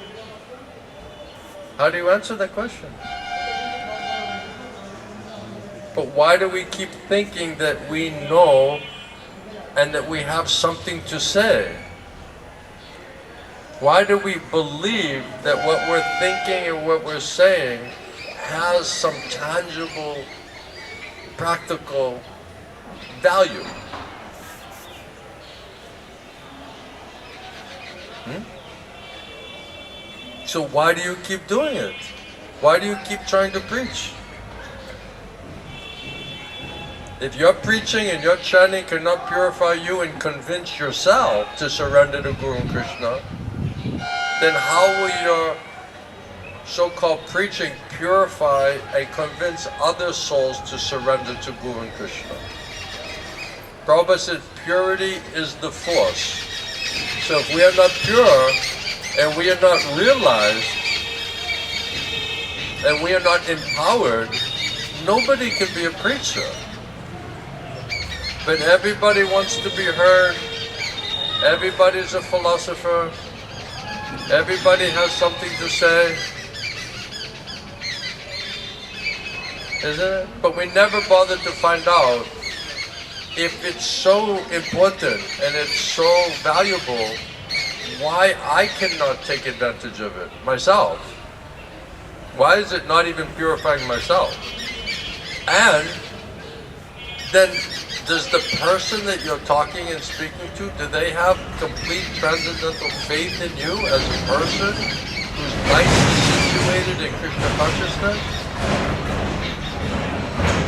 How do you answer that question? But why do we keep thinking that we know and that we have something to say? Why do we believe that what we're thinking and what we're saying has some tangible, practical value? So why do you keep doing it? Why do you keep trying to preach? If your preaching and your chanting cannot purify you and convince yourself to surrender to Guru and Krishna, then how will your so-called preaching purify and convince other souls to surrender to Guru and Krishna? Prabhupada said purity is the force. So if we are not pure and we are not realized and we are not empowered, nobody can be a preacher. But everybody wants to be heard. Everybody's a philosopher. Everybody has something to say. Isn't it? But we never bother to find out if it's so important and it's so valuable, why I cannot take advantage of it myself. Why is it not even purifying myself? And then does the person that you're talking and speaking to, do they have complete transcendental faith in you as a person who's nicely situated in Krishna consciousness?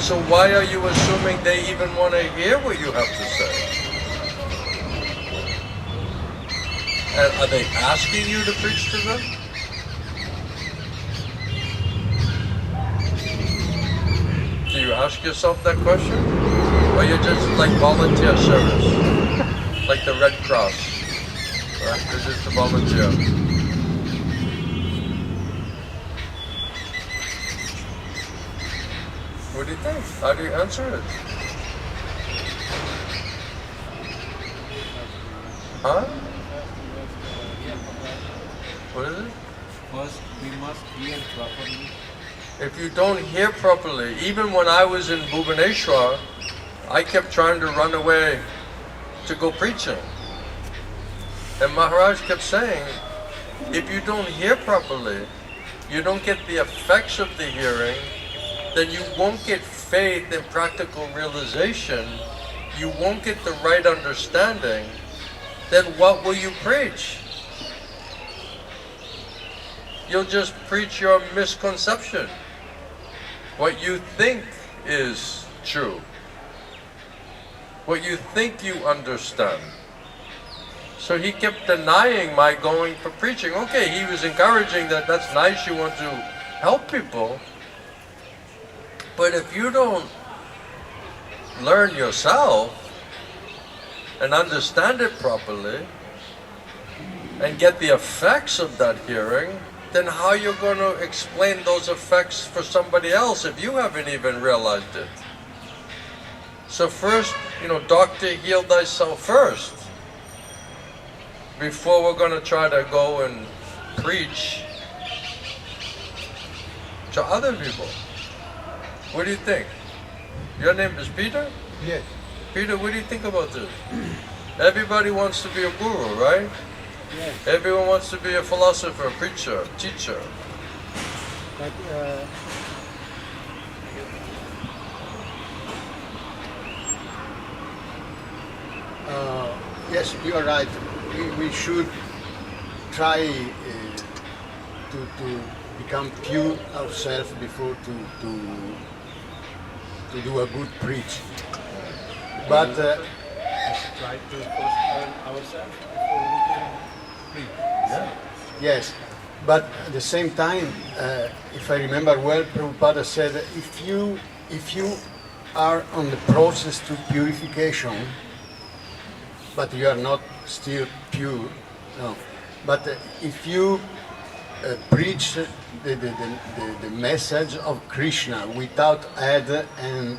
So why are you assuming they even want to hear what you have to say? And are they asking you to preach to them? Do you ask yourself that question? Or you're just like volunteer service? Like the Red Cross, right? You're just a volunteer. What do you think? How do you answer it? Huh? What is it? First, we must hear properly. If you don't hear properly, even when I was in Bhubaneswar, I kept trying to run away to go preaching. And Maharaj kept saying, if you don't hear properly, you don't get the effects of the hearing, then you won't get faith and practical realization, you won't get the right understanding, then what will you preach? You'll just preach your misconception, what you think is true, what you think you understand. So he kept denying my going for preaching. Okay, he was encouraging that that's nice, you want to help people, but if you don't learn yourself and understand it properly and get the effects of that hearing, then how are you going to explain those effects for somebody else if you haven't even realized it? So first, doctor, heal thyself first, before we're going to try to go and preach to other people. What do you think? Your name is Peter? Yes. Peter, what do you think about this? Everybody wants to be a guru, right? Yes. Everyone wants to be a philosopher, preacher, teacher. But yes, you are right. We should try to become pure ourselves before to do a good preach. But try to first learn ourselves before we can preach. Yeah. yes, but at the same time, if I remember well, Prabhupada said, if you are on the process to purification, but you are not still pure, no. But if you preach the message of Krishna without add and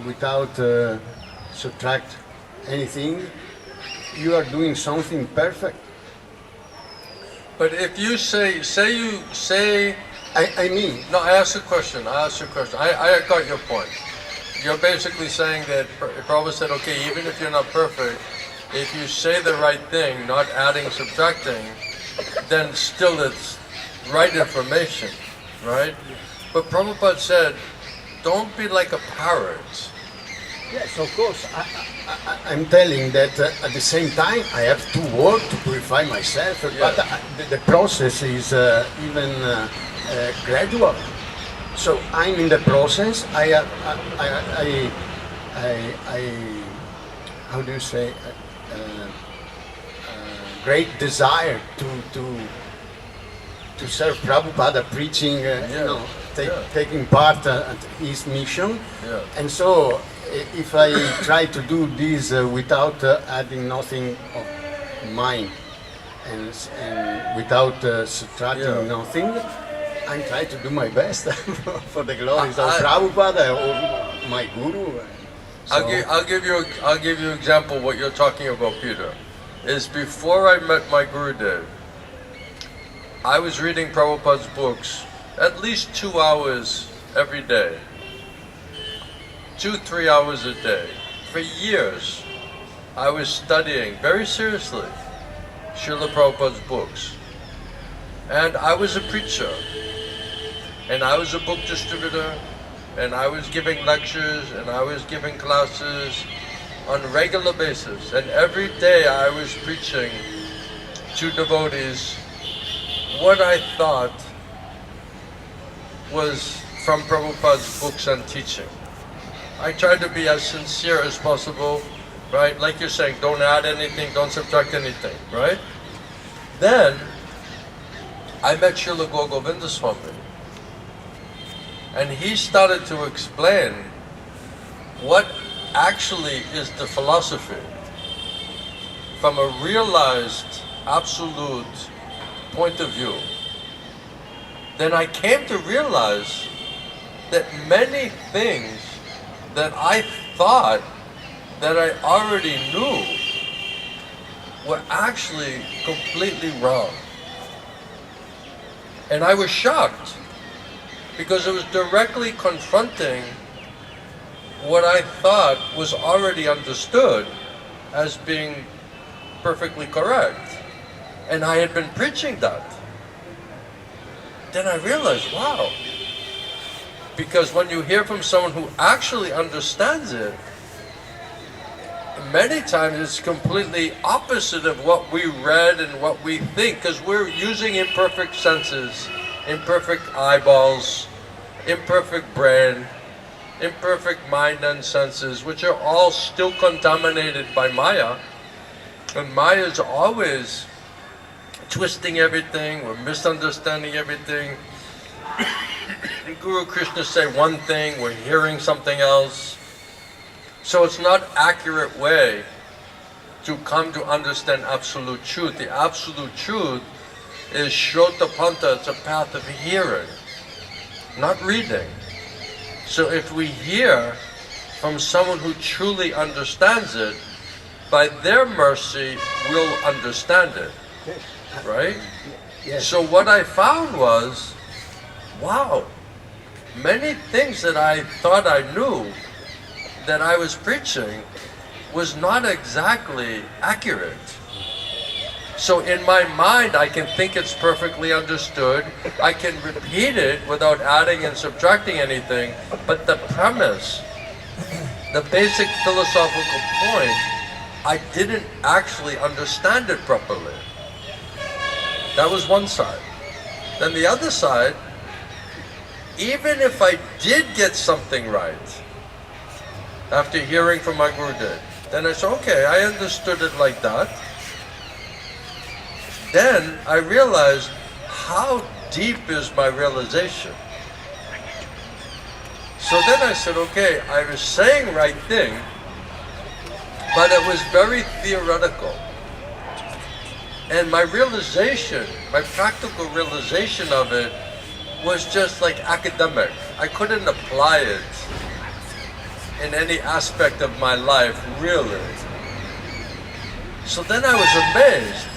without subtract anything, you are doing something perfect. But if you say, I mean, no, I asked a question, I got your point. You're basically saying that Prabhupada said, okay, even if you're not perfect, if you say the right thing, not adding, subtracting, then still it's right information, right? But Prabhupada said, don't be like a parrot. yes, of course. I'm telling that at the same time I have to work to purify myself, but the process is even gradual. So I'm in the process. I how do you say? Great desire to serve Prabhupada, preaching, taking part at his mission, and so. If I try to do this without adding nothing of mine and without subtracting nothing, I try to do my best for the glories of Prabhupada or my guru. I'll give you example what you're talking about, Peter. Is before I met my Gurudev, I was reading Prabhupada's books at least 2 hours every day. 2-3 hours a day. For years, I was studying very seriously Srila Prabhupada's books. And I was a preacher, and I was a book distributor, and I was giving lectures, and I was giving classes on a regular basis. And every day I was preaching to devotees what I thought was from Prabhupada's books and teaching. I tried to be as sincere as possible, right? Like you're saying, don't add anything, don't subtract anything, right? Then I met Srila Govinda Swami, and he started to explain what actually is the philosophy from a realized, absolute point of view. Then I came to realize that many things that I thought that I already knew were actually completely wrong. And I was shocked because it was directly confronting what I thought was already understood as being perfectly correct. And I had been preaching that. Then I realized, wow. Because when you hear from someone who actually understands it, many times it's completely opposite of what we read and what we think, because we're using imperfect senses, imperfect eyeballs, imperfect brain, imperfect mind and senses, which are all still contaminated by Maya. And Maya is always twisting everything, we're misunderstanding everything. Guru Krishna say one thing, we're hearing something else. So it's not accurate way to come to understand absolute truth. The absolute truth is Shrotapanta, it's a path of hearing, not reading. So if we hear from someone who truly understands it, by their mercy, we'll understand it, right? Yes. So what I found was, wow, many things that I thought I knew that I was preaching was not exactly accurate. So in my mind, I can think it's perfectly understood. I can repeat it without adding and subtracting anything. But the premise, the basic philosophical point, I didn't actually understand it properly. That was one side. Then the other side, even if I did get something right, after hearing from my Gurudev, then I said, okay, I understood it like that. Then I realized how deep is my realization. So then I said, okay, I was saying right thing, but it was very theoretical. And my realization, my practical realization of it was just like academic. I couldn't apply it in any aspect of my life, really. So then I was amazed,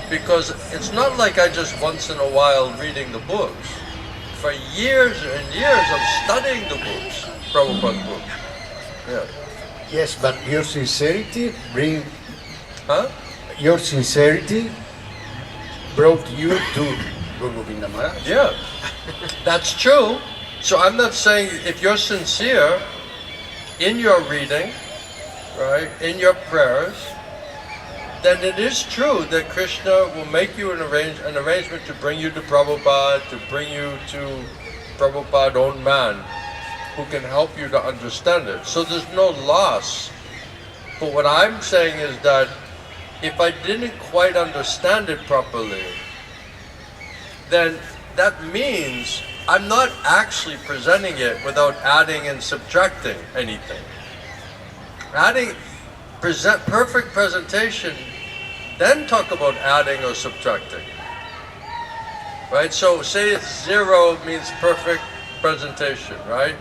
because it's not like I just once in a while reading the books. For years and years I'm studying the books, Prabhupada's books. Yeah. Yes, but your sincerity Huh? brought you to Guru Govinda Maharaj. Yeah, that's true. So I'm not saying if you're sincere in your reading, right, in your prayers, then it is true that Krishna will make you an arrangement to bring you to Prabhupada, to bring you to Prabhupada's own man, who can help you to understand it. So there's no loss. But what I'm saying is that if I didn't quite understand it properly, then that means I'm not actually presenting it without adding and subtracting anything. Perfect presentation, then talk about adding or subtracting. Right? So say it's 0 means perfect presentation, right?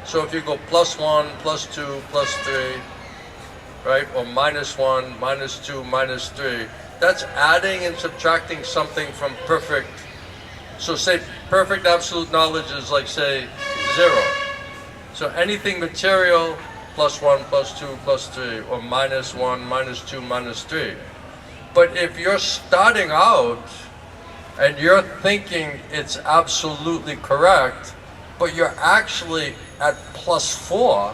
So if you go +1, +2, +3, right, or -1, -2, -3, that's adding and subtracting something from perfect. So say perfect absolute knowledge is like, say, 0. So anything material, +1, +2, +3, or -1, -2, -3. But if you're starting out and you're thinking it's absolutely correct, but you're actually at +4,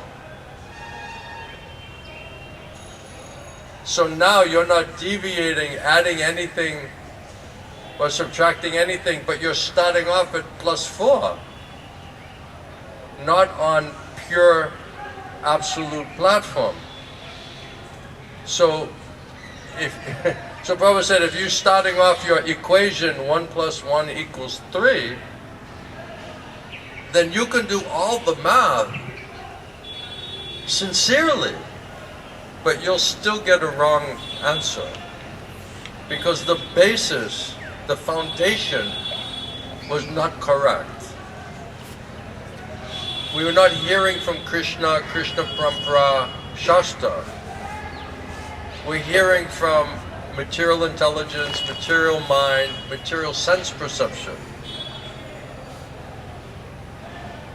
so now you're not deviating, adding anything, or subtracting anything, but you're starting off at +4, not on pure absolute platform. So if so Prabhupada said, if you're starting off your equation 1 + 1 = 3, then you can do all the math sincerely, but you'll still get a wrong answer, because the basis, the foundation, was not correct. We were not hearing from Krishna, Krishna Parampara, Shastra. We're hearing from material intelligence, material mind, material sense perception.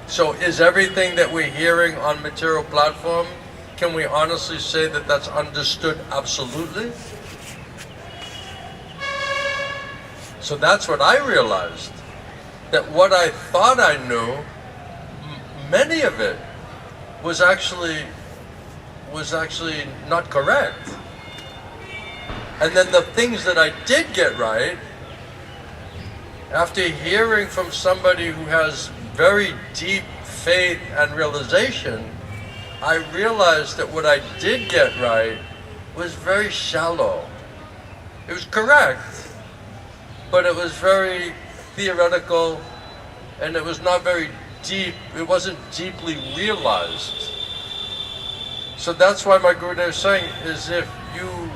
So is everything that we're hearing on material platform, can we honestly say that that's understood absolutely? So that's what I realized, that what I thought I knew, many of it was actually not correct. And then the things that I did get right, after hearing from somebody who has very deep faith and realization, I realized that what I did get right was very shallow. It was correct, but it was very theoretical, and it was not very deep. It wasn't deeply realized. So that's why my Gurudev is saying, is if you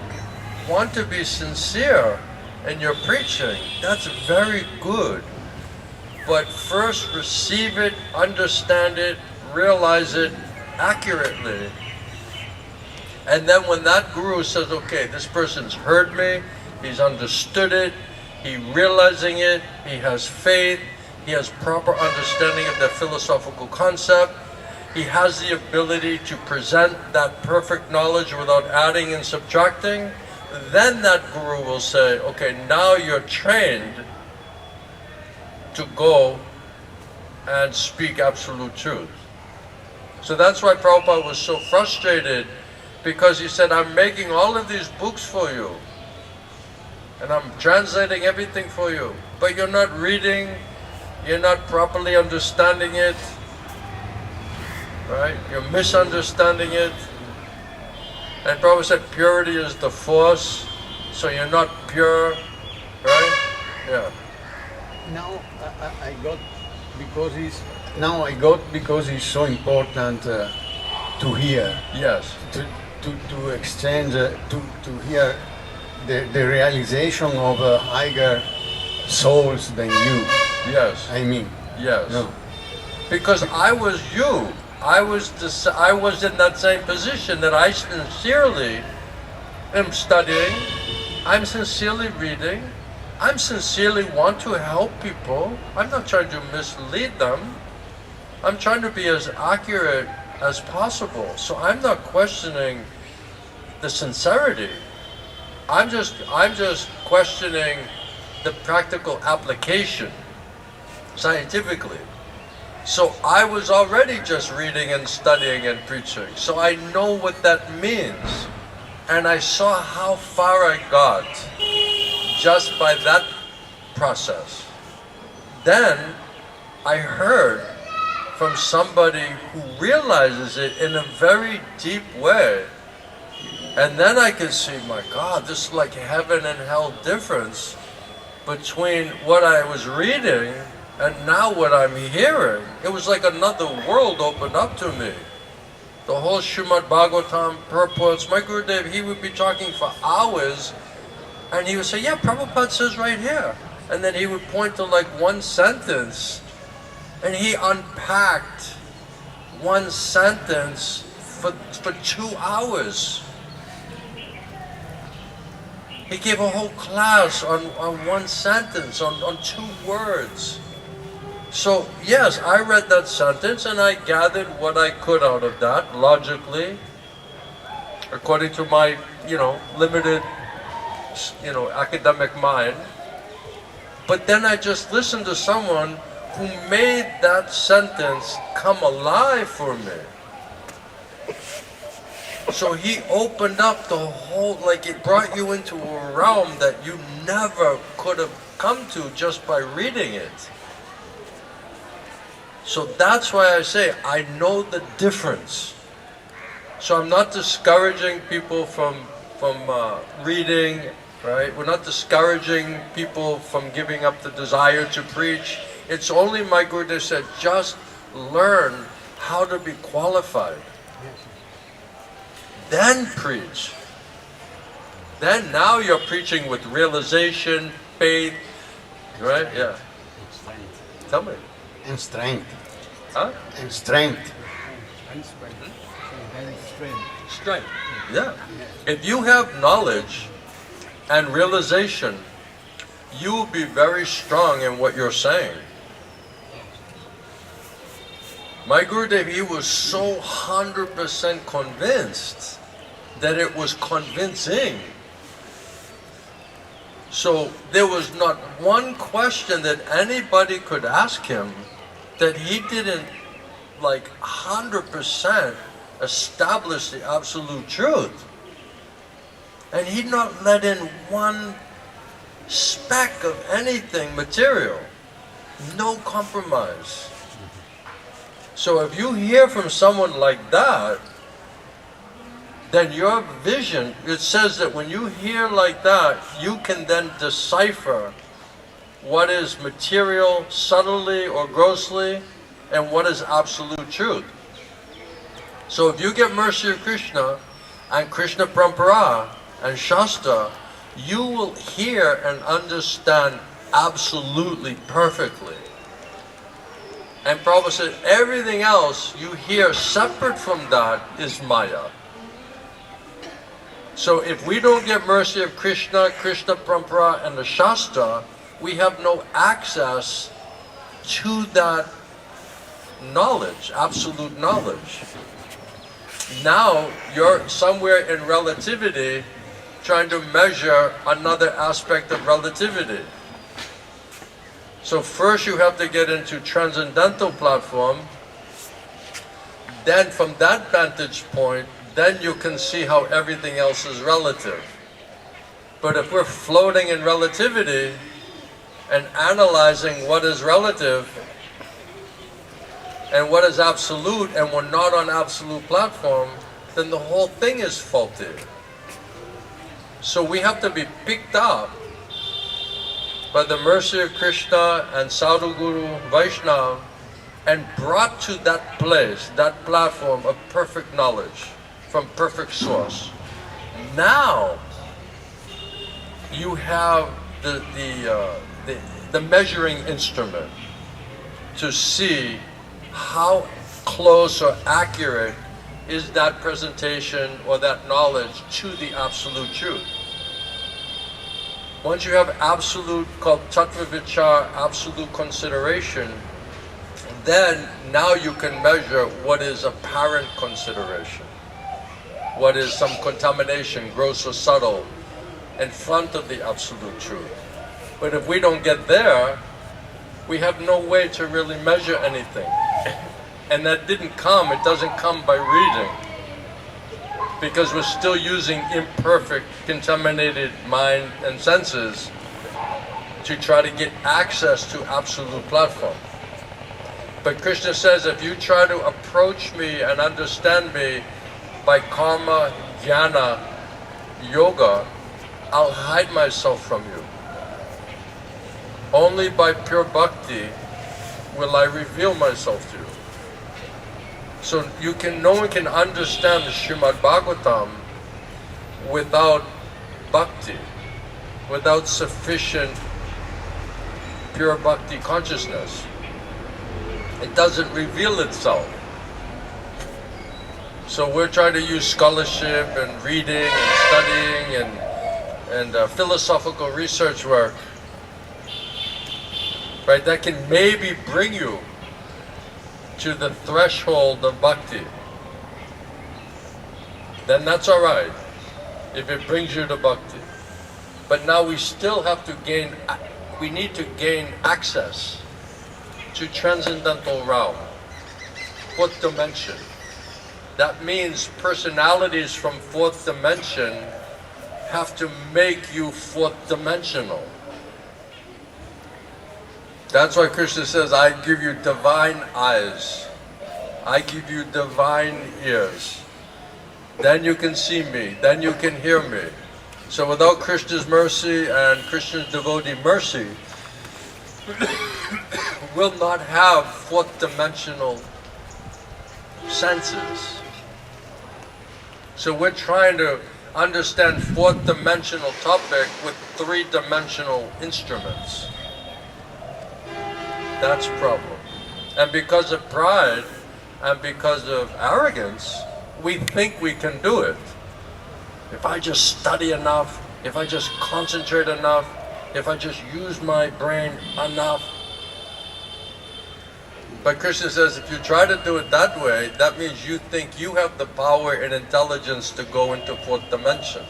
want to be sincere in your preaching, that's very good. But first receive it, understand it, realize it accurately. And then when that guru says, okay, this person's heard me, he's understood it, he's realizing it, he has faith, he has proper understanding of the philosophical concept, he has the ability to present that perfect knowledge without adding and subtracting, then that guru will say, okay, now you're trained to go and speak absolute truth. So that's why Prabhupada was so frustrated, because he said, I'm making all of these books for you, and I'm translating everything for you, but you're not reading, you're not properly understanding it, right? You're misunderstanding it. And Prabhupada said purity is the force, so you're not pure, right? Yeah. Now I got because it's so important to hear. Yes. To exchange, to hear the realization of higher souls than you. Yes. I mean. Yes. No. Because I was you. I was in that same position, that I sincerely am studying, I'm sincerely reading, I sincerely want to help people. I'm not trying to mislead them. I'm trying to be as accurate as possible. So I'm not questioning the sincerity. I'm just questioning the practical application scientifically. So I was already just reading and studying and preaching. So I know what that means. And I saw how far I got just by that process. Then I heard from somebody who realizes it in a very deep way. And then I could see, my God, this is like heaven and hell difference between what I was reading and now what I'm hearing. It was like another world opened up to me. The whole Srimad Bhagavatam purports, my Gurudev, he would be talking for hours, and he would say, yeah, Prabhupada says right here. And then he would point to like one sentence, and he unpacked one sentence for 2 hours. He gave a whole class on one sentence, on 2 words. So yes, I read that sentence and I gathered what I could out of that, logically, according to my, limited, academic mind. But then I just listened to someone who made that sentence come alive for me. So he opened up the whole, like it brought you into a realm that you never could have come to just by reading it. So that's why I say I know the difference. So I'm not discouraging people from reading, right? We're not discouraging people from giving up the desire to preach. It's only my Gurudev said, just learn how to be qualified. Then preach. Then now you're preaching with realization, faith, right? Yeah. Tell me. And strength. Huh? And strength. Strength. Yeah. If you have knowledge and realization, you will be very strong in what you're saying. My Gurudev, he was so 100% convinced that it was convincing. So there was not one question that anybody could ask him that he didn't 100% establish the absolute truth. And he'd not let in one speck of anything material. No compromise. So if you hear from someone like that, then your vision, it says that when you hear like that, you can then decipher what is material subtly or grossly and what is absolute truth. So if you get mercy of Krishna and Krishna Parampara and Shastra, you will hear and understand absolutely perfectly. And Prabhupada said, everything else you hear separate from that is Maya. So if we don't get mercy of Krishna, Krishna Parampara and the Shastra, we have no access to that knowledge, absolute knowledge. Now you're somewhere in relativity trying to measure another aspect of relativity. So first you have to get into transcendental platform, then from that vantage point, then you can see how everything else is relative. But if we're floating in relativity and analyzing what is relative and what is absolute, and we're not on absolute platform, then the whole thing is faulty. So we have to be picked up by the mercy of Krishna and Sadhu Guru Vaishnava and brought to that place, that platform of perfect knowledge from perfect source. Now you have the measuring instrument to see how close or accurate is that presentation or that knowledge to the absolute truth. Once you have absolute, called tattva vichar, absolute consideration, then now you can measure what is apparent consideration, what is some contamination, gross or subtle, in front of the absolute truth. But if we don't get there, we have no way to really measure anything. And that didn't come, it doesn't come by reading. Because we're still using imperfect, contaminated mind and senses to try to get access to absolute platform. But Krishna says, if you try to approach me and understand me by karma, jnana, yoga, I'll hide myself from you. Only by pure bhakti will I reveal myself to you. So no one can understand the Srimad Bhagavatam without bhakti, without sufficient pure bhakti consciousness. It doesn't reveal itself. So we're trying to use scholarship and reading and studying and philosophical research work, right? That can maybe bring you to the threshold of bhakti. Then that's all right, if it brings you to bhakti. But now we still have to we need to gain access to transcendental realm, fourth dimension. That means personalities from fourth dimension have to make you fourth dimensional. That's why Krishna says, I give you divine eyes. I give you divine ears. Then you can see me. Then you can hear me. So without Krishna's mercy and Krishna's devotee mercy, we'll not have fourth dimensional senses. So we're trying to understand fourth dimensional topic with three-dimensional instruments. That's a problem. And because of pride and because of arrogance, we think we can do it. If I just study enough, if I just concentrate enough, if I just use my brain enough. But Krishna says, if you try to do it that way, that means you think you have the power and intelligence to go into fourth dimension.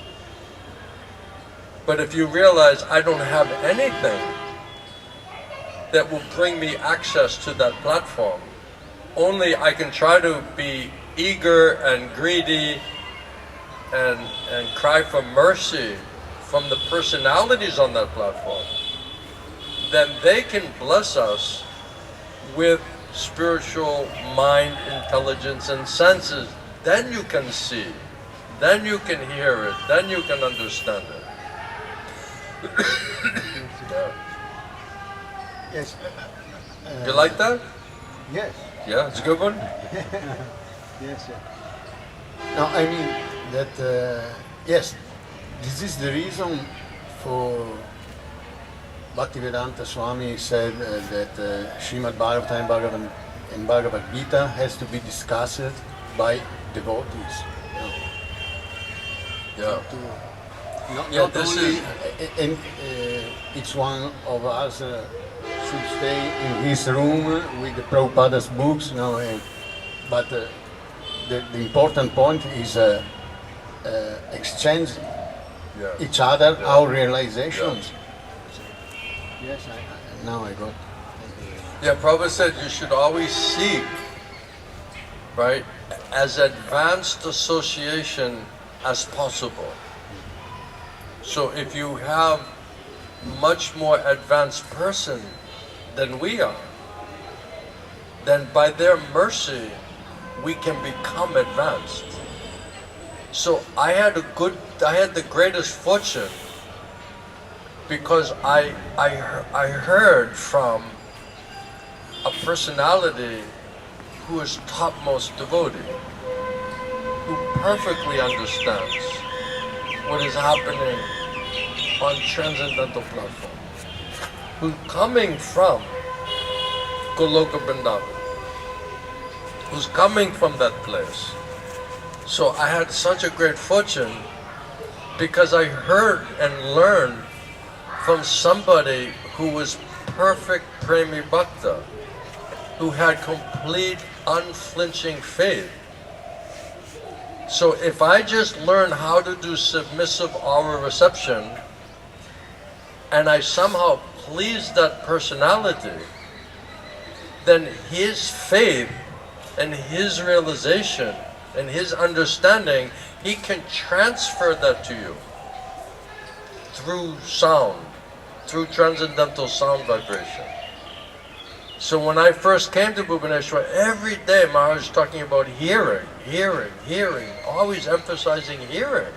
But if you realize I don't have anything that will bring me access to that platform, only I can try to be eager and greedy and cry for mercy from the personalities on that platform, then they can bless us with spiritual mind, intelligence, and senses. Then you can see, then you can hear it, then you can understand it. Yeah. Yes. You like that? Yes. Yeah, it's a good one? Yes. No, I mean that, yes, this is the reason for Bhaktivedanta Swami said that Srimad Bhagavatam and Bhagavad Gita has to be discussed by devotees. Yeah. Not this only, is- and each one of us should stay in his room with the Prabhupada's books, but the important point is exchange each other our realizations. Yes, now I got. Yeah, Prabhupada said you should always seek, right, as advanced association as possible. So if you have much more advanced person than we are, then by their mercy, we can become advanced. So I had the greatest fortune because I heard from a personality who is topmost devotee, who perfectly understands what is happening on transcendental platform, who's coming from Goloka Vrindavan, who's coming from that place. So I had such a great fortune because I heard and learned from somebody who was perfect Premi Bhakta, who had complete unflinching faith. So if I just learn how to do submissive aura reception and I somehow please that personality, then his faith and his realization and his understanding, he can transfer that to you through sound, through transcendental sound vibration. So when I first came to Bhubaneswar, every day Maharaj was talking about hearing, hearing, hearing, always emphasizing hearing.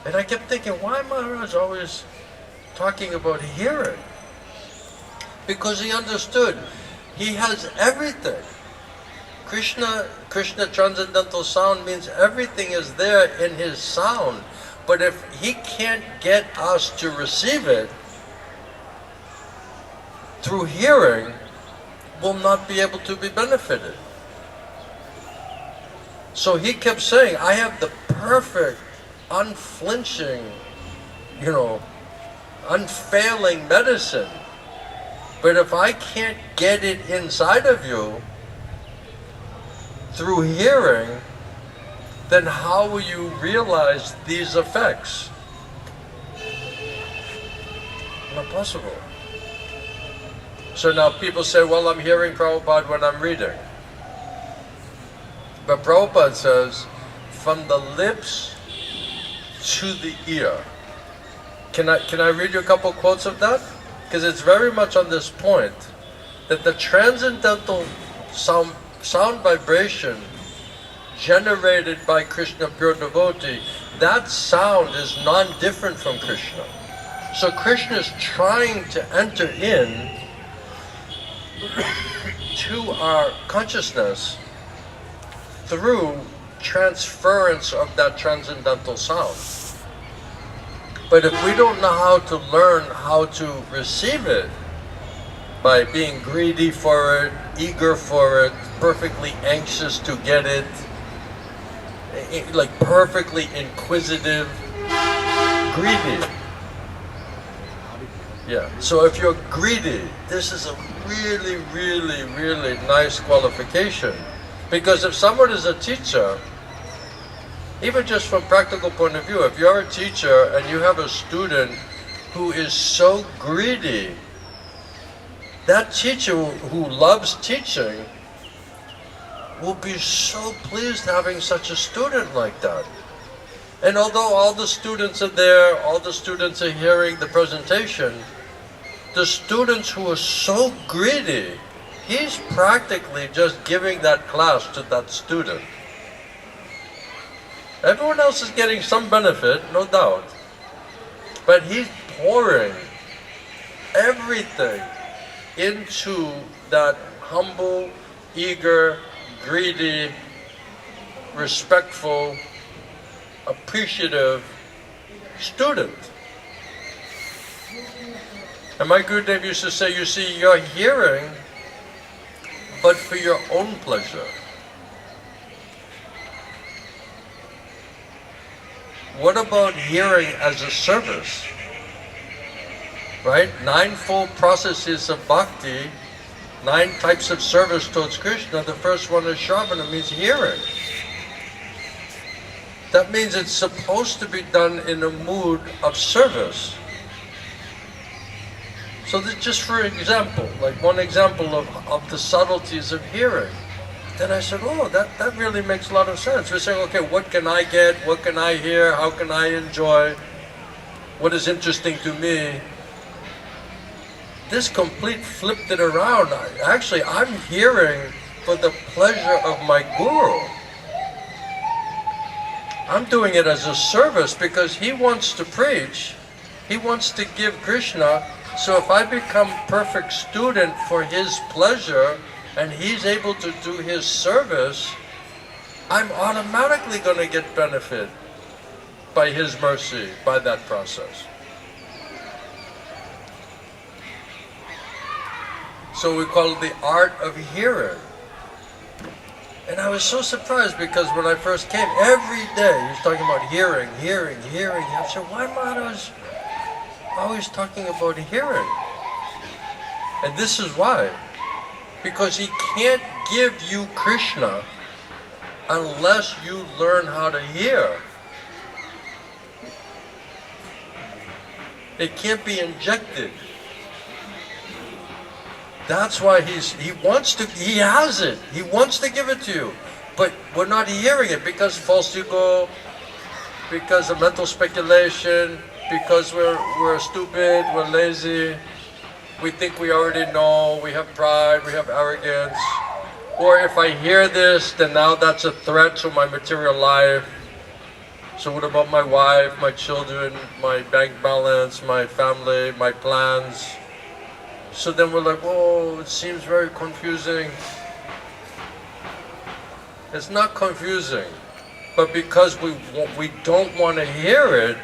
And I kept thinking, why Maharaj always talking about hearing? Because he understood, he has everything. Krishna transcendental sound means everything is there in his sound. But if he can't get us to receive it through hearing, we'll not be able to be benefited. So he kept saying, I have the perfect, unflinching, unfailing medicine. But if I can't get it inside of you through hearing, then how will you realize these effects? Not possible. So now people say, well, I'm hearing Prabhupada when I'm reading. But Prabhupada says, from the lips to the ear. Can I read you a couple quotes of that? Because it's very much on this point, that the transcendental sound vibration generated by Krishna pure devotee, that sound is non-different from Krishna. So Krishna is trying to enter in to our consciousness through transference of that transcendental sound. But if we don't know how to learn how to receive it, by being greedy for it, eager for it, perfectly anxious to get it, like perfectly inquisitive, greedy. Yeah, so if you're greedy, this is a really, really, really nice qualification. Because if someone is a teacher, even just from practical point of view, if you're a teacher and you have a student who is so greedy, that teacher who loves teaching will be so pleased having such a student like that. And although all the students are there, all the students are hearing the presentation, the students who are so greedy, he's practically just giving that class to that student. Everyone else is getting some benefit, no doubt. But he's pouring everything into that humble, eager, greedy, respectful, appreciative student. And my Gurudev used to say, you see, you're hearing, but for your own pleasure. What about hearing as a service? Right? 9 processes of bhakti, 9 types of service towards Krishna. The first one is Shravana, means hearing. That means it's supposed to be done in a mood of service. So this just for example, like one example of the subtleties of hearing. Then I said, oh, that really makes a lot of sense. We're saying, okay, what can I get? What can I hear? How can I enjoy? What is interesting to me? This complete flipped it around. Actually, I'm hearing for the pleasure of my Guru. I'm doing it as a service because he wants to preach. He wants to give Krishna. So if I become perfect student for his pleasure, and he's able to do his service, I'm automatically going to get benefit by his mercy, by that process. So we call it the art of hearing. And I was so surprised because when I first came, every day he was talking about hearing, hearing, hearing. I said, why am I always talking about hearing? And this is why. Because he can't give you Krishna unless you learn how to hear. It can't be injected. That's why he has it. He wants to give it to you. But we're not hearing it because false ego, because of mental speculation, because we're stupid, we're lazy. We think we already know, we have pride, we have arrogance. Or if I hear this, then now that's a threat to my material life. So what about my wife, my children, my bank balance, my family, my plans? So then we're like, oh, it seems very confusing. It's not confusing, but because we don't want to hear it,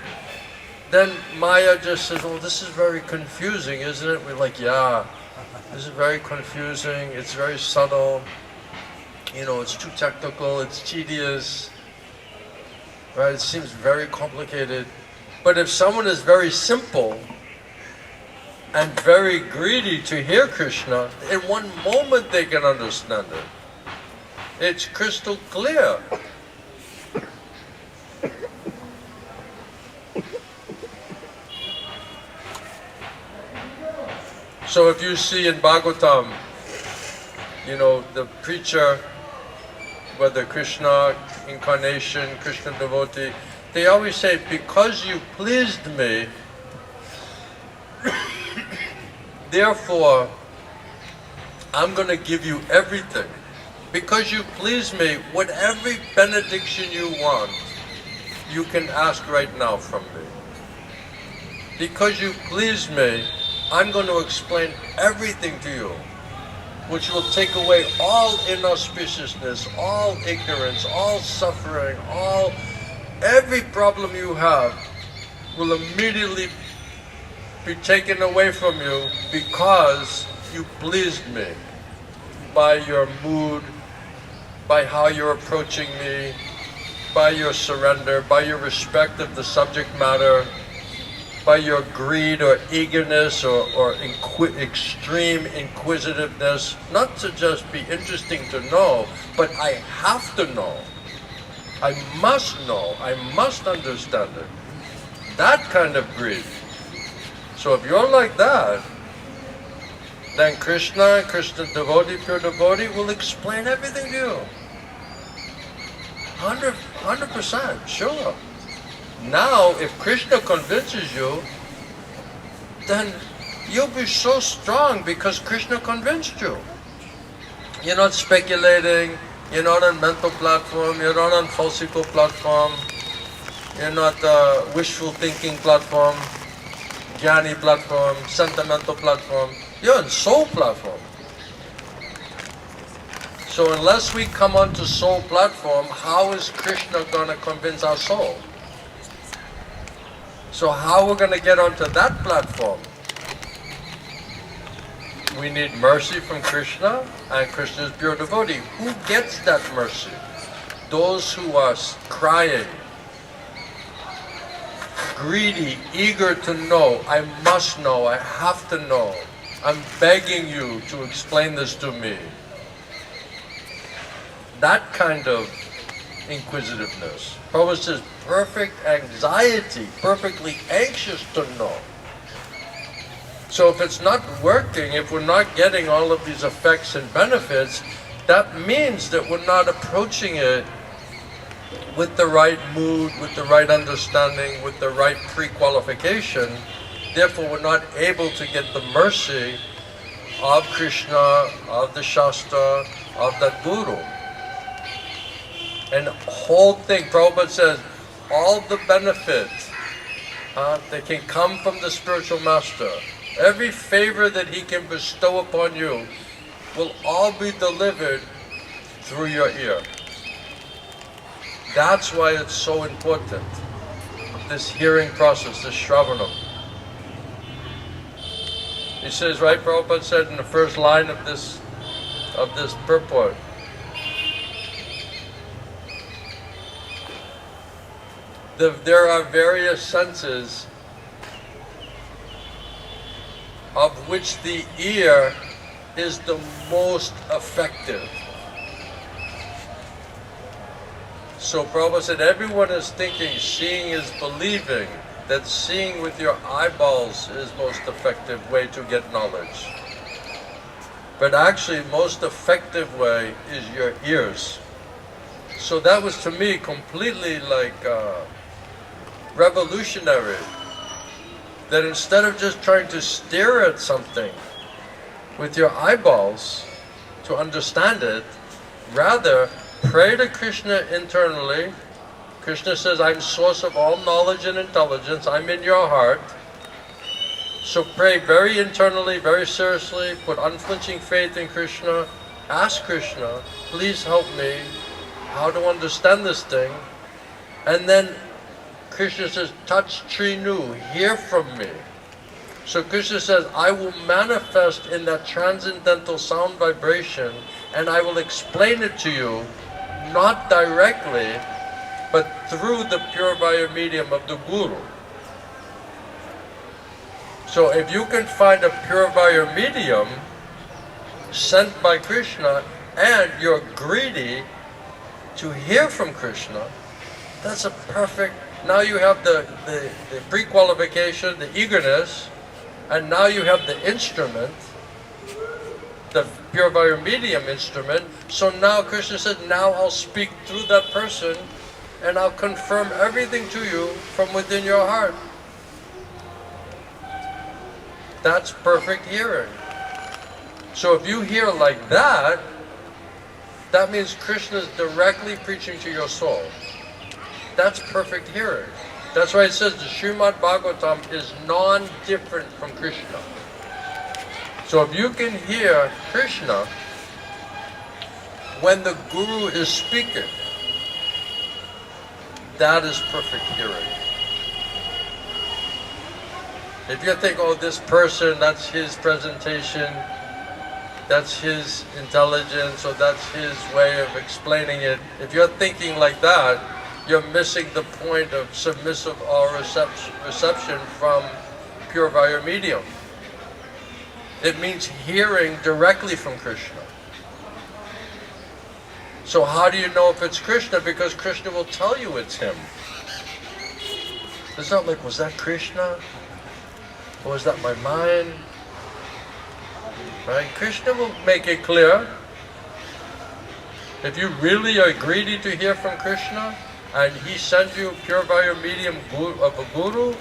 then Maya just says, oh, this is very confusing, isn't it? We're like, yeah, this is very confusing, it's very subtle. you know, it's too technical, it's tedious, right? It seems very complicated. But if someone is very simple and very greedy to hear Krishna, in one moment they can understand it. It's crystal clear. So if you see in Bhagavatam, you know, the preacher, whether Krishna incarnation, Krishna devotee, they always say, because you pleased me, therefore I'm going to give you everything. Because you please me, whatever benediction you want, you can ask right now from me. Because you please me, I'm going to explain everything to you, which will take away all inauspiciousness, all ignorance, all suffering, every problem you have will immediately be taken away from you because you pleased me by your mood, by how you're approaching me, by your surrender, by your respect of the subject matter, by your greed or eagerness or extreme inquisitiveness, not to just be interesting to know, but I have to know. I must know. I must understand it. That kind of greed. So if you're like that, then Krishna, Krishna devotee, pure devotee will explain everything to you. 100%, sure. Now, if Krishna convinces you, then you'll be so strong because Krishna convinced you. You're not speculating, you're not on mental platform, you're not on falsical platform, you're not wishful thinking platform, jnani platform, sentimental platform, you're on soul platform. So unless we come onto soul platform, how is Krishna going to convince our soul? So how we're going to get onto that platform? We need mercy from Krishna, and Krishna's pure devotee. Who gets that mercy? Those who are crying, greedy, eager to know. I must know, I have to know. I'm begging you to explain this to me. That kind of inquisitiveness. Prabhupada says perfect anxiety, perfectly anxious to know. So if it's not working, if we're not getting all of these effects and benefits, that means that we're not approaching it with the right mood, with the right understanding, with the right pre-qualification. Therefore, we're not able to get the mercy of Krishna, of the Shastra, of that Guru. And the whole thing, Prabhupada says, all the benefits that can come from the spiritual master, every favor that he can bestow upon you will all be delivered through your ear. That's why it's so important, this hearing process, this Shravanam. He says, right, Prabhupada said in the first line of this purport, there are various senses of which the ear is the most effective. So Prabhupada said everyone is thinking seeing is believing, that seeing with your eyeballs is most effective way to get knowledge. But actually most effective way is your ears. So that was to me completely like revolutionary. That instead of just trying to stare at something with your eyeballs to understand it, rather pray to Krishna internally. Krishna says, I'm source of all knowledge and intelligence, I'm in your heart. So pray very internally, very seriously, put unflinching faith in Krishna, ask Krishna, please help me, how to understand this thing. And then Krishna says, touch Trinu, hear from me. So Krishna says, I will manifest in that transcendental sound vibration and I will explain it to you, not directly, but through the purifier medium of the Guru. So if you can find a purifier medium sent by Krishna and you're greedy to hear from Krishna, that's a perfect, now you have the pre-qualification, the eagerness, and now you have the instrument, the purifier medium instrument. So now Krishna said, now I'll speak through that person and I'll confirm everything to you from within your heart. That's perfect hearing. So if you hear like that, that means Krishna is directly preaching to your soul. That's perfect hearing. That's why it says the Srimad Bhagavatam is non-different from Krishna. So if you can hear Krishna when the Guru is speaking, that is perfect hearing. If you think, oh, this person, that's his presentation, that's his intelligence, or that's his way of explaining it, if you're thinking like that, you're missing the point of submissive or reception from purifier medium. It means hearing directly from Krishna. So how do you know if it's Krishna? Because Krishna will tell you it's him. It's not like, was that Krishna? Or was that my mind? Right? Krishna will make it clear. If you really are greedy to hear from Krishna, and he sends you a purifier medium of a guru,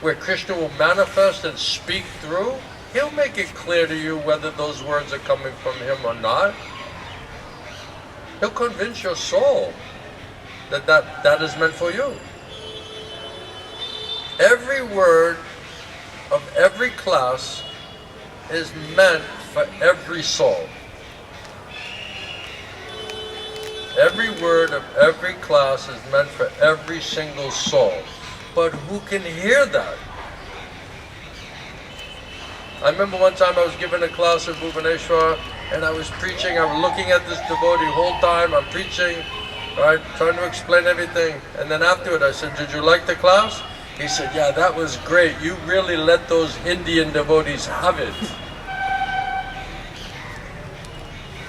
where Krishna will manifest and speak through, he'll make it clear to you whether those words are coming from him or not. He'll convince your soul that is meant for you. Every word of every class is meant for every soul. Every word of every class is meant for every single soul. But who can hear that? I remember one time I was giving a class in Bhubaneswar and I was preaching. I was looking at this devotee the whole time. I'm preaching, right, trying to explain everything. And then afterward I said, did you like the class? He said, yeah, that was great. You really let those Indian devotees have it.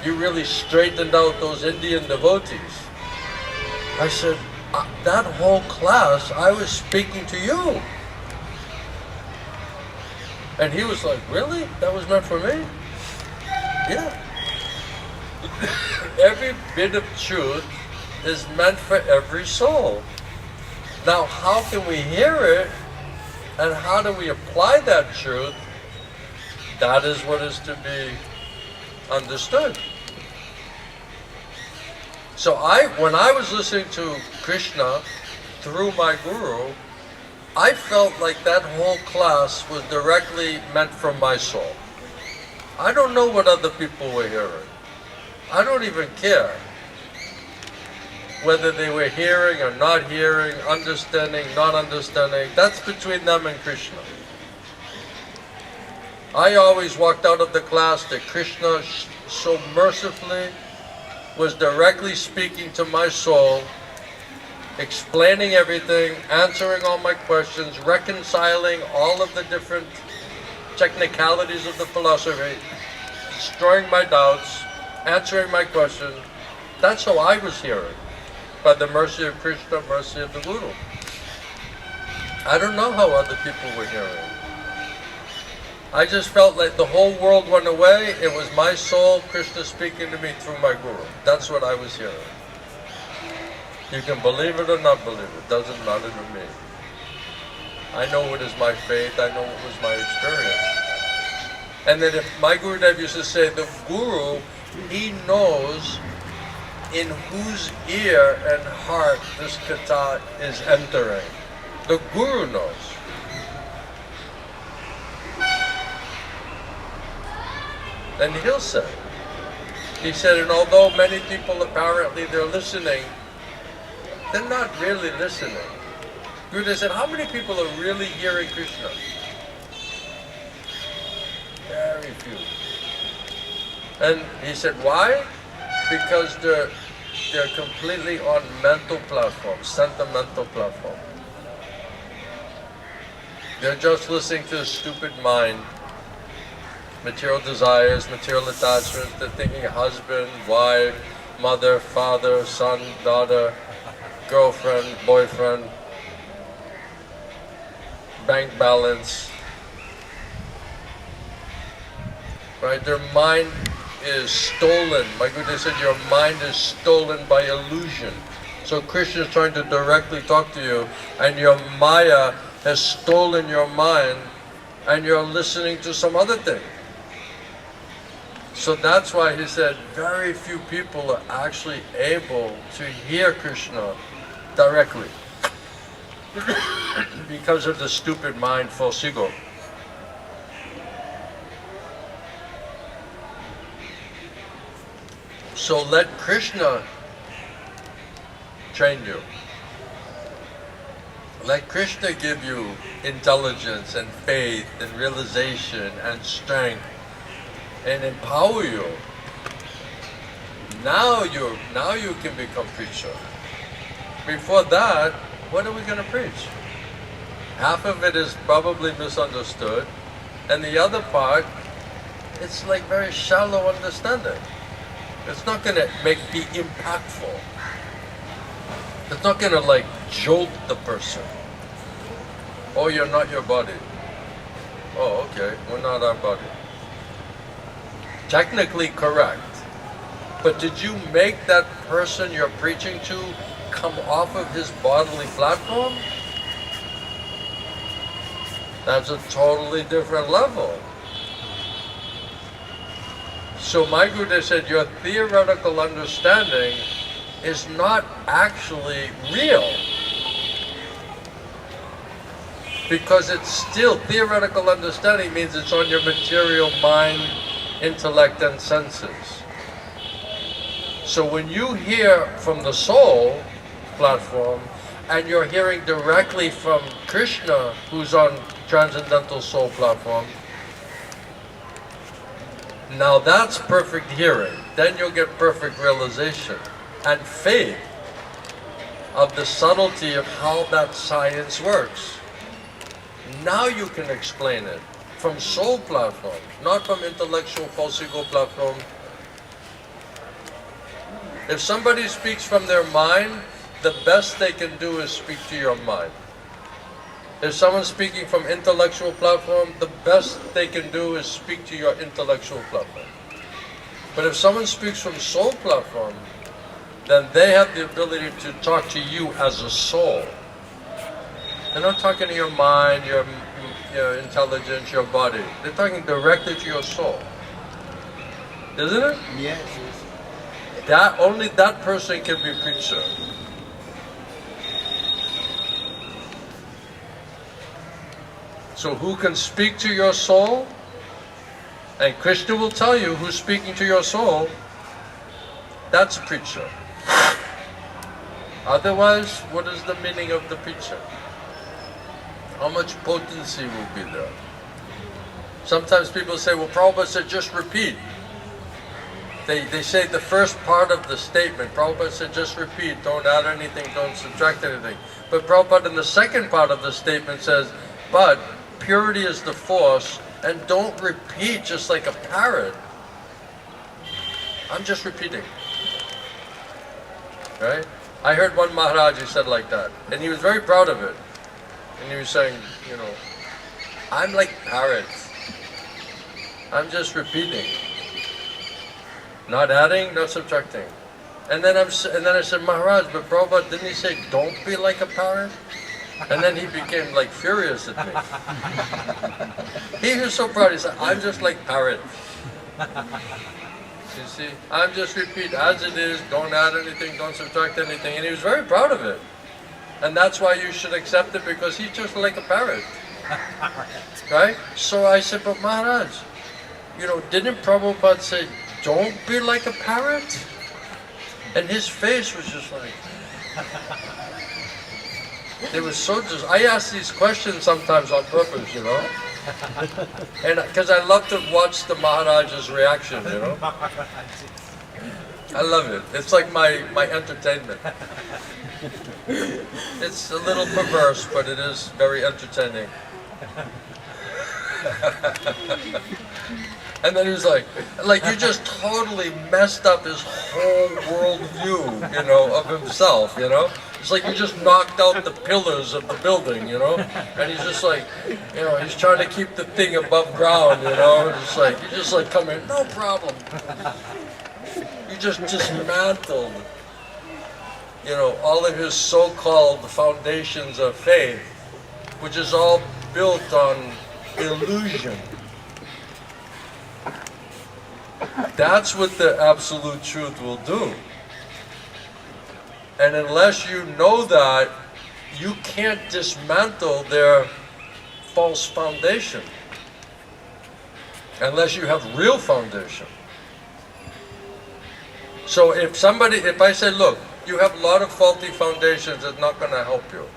You really straightened out those Indian devotees. I said, that whole class, I was speaking to you. And he was like, really? That was meant for me? Yeah. Every bit of truth is meant for every soul. Now, how can we hear it? And how do we apply that truth? That is what is to be understood. So when I was listening to Krishna through my guru, I felt like that whole class was directly meant for my soul. I don't know what other people were hearing. I don't even care whether they were hearing or not hearing, understanding, not understanding. That's between them and Krishna. I always walked out of the class that Krishna so mercifully was directly speaking to my soul, explaining everything, answering all my questions, reconciling all of the different technicalities of the philosophy, destroying my doubts, answering my questions. That's how I was hearing, by the mercy of Krishna, mercy of the Guru. I don't know how other people were hearing. I just felt like the whole world went away. It was my soul, Krishna speaking to me through my Guru. That's what I was hearing. You can believe it or not believe it. Doesn't matter to me. I know what is my faith. I know what was my experience. And then if my Gurudev used to say, the Guru, he knows in whose ear and heart this katha is entering. The Guru knows. And he'll say, he said, and although many people apparently they're listening, they're not really listening. Gurudev said, how many people are really hearing Krishna? Very few. And he said, why? Because they're completely on mental platform, sentimental platform. They're just listening to the stupid mind, material desires, material attachments. They're thinking husband, wife, mother, father, son, daughter, girlfriend, boyfriend, bank balance. Right? Their mind is stolen. My Guru said your mind is stolen by illusion. So Krishna is trying to directly talk to you, and your Maya has stolen your mind, and you're listening to some other thing. So that's why he said very few people are actually able to hear Krishna directly because of the stupid mind, false ego. So let Krishna train you. Let Krishna give you intelligence and faith and realization and strength and empower you. Now you can become preacher. Before that, what are we going to preach? Half of it is probably misunderstood, and the other part, it's like very shallow understanding. It's not going to be impactful. It's not going to like jolt the person. Oh, you're not your body. Oh, okay, we're not our body. Technically correct. But did you make that person you're preaching to come off of his bodily platform? That's a totally different level. So my Guru said your theoretical understanding is not actually real. Because it's still, theoretical understanding means it's on your material mind, intellect and senses. So when you hear from the soul platform, and you're hearing directly from Krishna, who's on transcendental soul platform, now that's perfect hearing. Then you'll get perfect realization and faith of the subtlety of how that science works. Now you can explain it from soul platform, not from intellectual false ego platform. If somebody speaks from their mind, the best they can do is speak to your mind. If someone's speaking from intellectual platform, the best they can do is speak to your intellectual platform. But if someone speaks from soul platform, then they have the ability to talk to you as a soul. They're not talking to your mind, your intelligence, your body. They're talking directly to your soul. Isn't it? Yes. Only that person can be preacher. So who can speak to your soul? And Krishna will tell you who's speaking to your soul. That's a preacher. Otherwise, what is the meaning of the preacher? How much potency will be there? Sometimes people say, well, Prabhupada said just repeat. They say the first part of the statement, Prabhupada said just repeat, don't add anything, don't subtract anything. But Prabhupada in the second part of the statement says, but purity is the force, and don't repeat just like a parrot. I'm just repeating. Right? I heard one Maharaj who said like that, and he was very proud of it. And he was saying, you know, I'm like parrots. I'm just repeating. Not adding, not subtracting. And then I said, Maharaj, but Prabhupada, didn't he say, don't be like a parrot? And then he became like furious at me. He was so proud, he said, I'm just like parrot. You see, I'm just repeat as it is, don't add anything, don't subtract anything. And he was very proud of it. And that's why you should accept it, because he's just like a parrot. Right? So I said, but Maharaj, you know, didn't Prabhupada say, don't be like a parrot? And his face was just like... It was so just... I ask these questions sometimes on purpose, you know? And because I love to watch the Maharaja's reaction, you know. I love it. It's like my entertainment. It's a little perverse, but it is very entertaining. And then he was like you just totally messed up his whole world view, you know, of himself, you know. It's like you just knocked out the pillars of the building, you know. And he's just like, you know, he's trying to keep the thing above ground, you know. It's like, you just like come in, no problem. You just dismantled, you know, all of his so-called foundations of faith, which is all built on illusion. That's what the absolute truth will do. And unless you know that, you can't dismantle their false foundation. Unless you have real foundation. So if I say, look, you have a lot of faulty foundations that's not going to help you,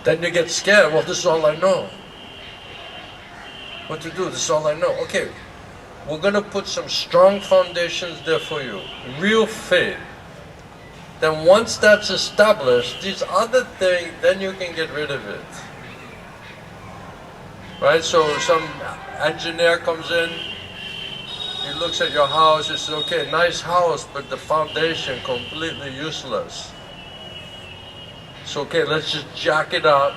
then you get scared. Well, this is all I know. What to do? This is all I know. Okay, we're going to put some strong foundations there for you. Real faith. Then once that's established, these other things, then you can get rid of it. Right? So some engineer comes in, he looks at your house, he says, okay, nice house, but the foundation completely useless. So okay, let's just jack it up.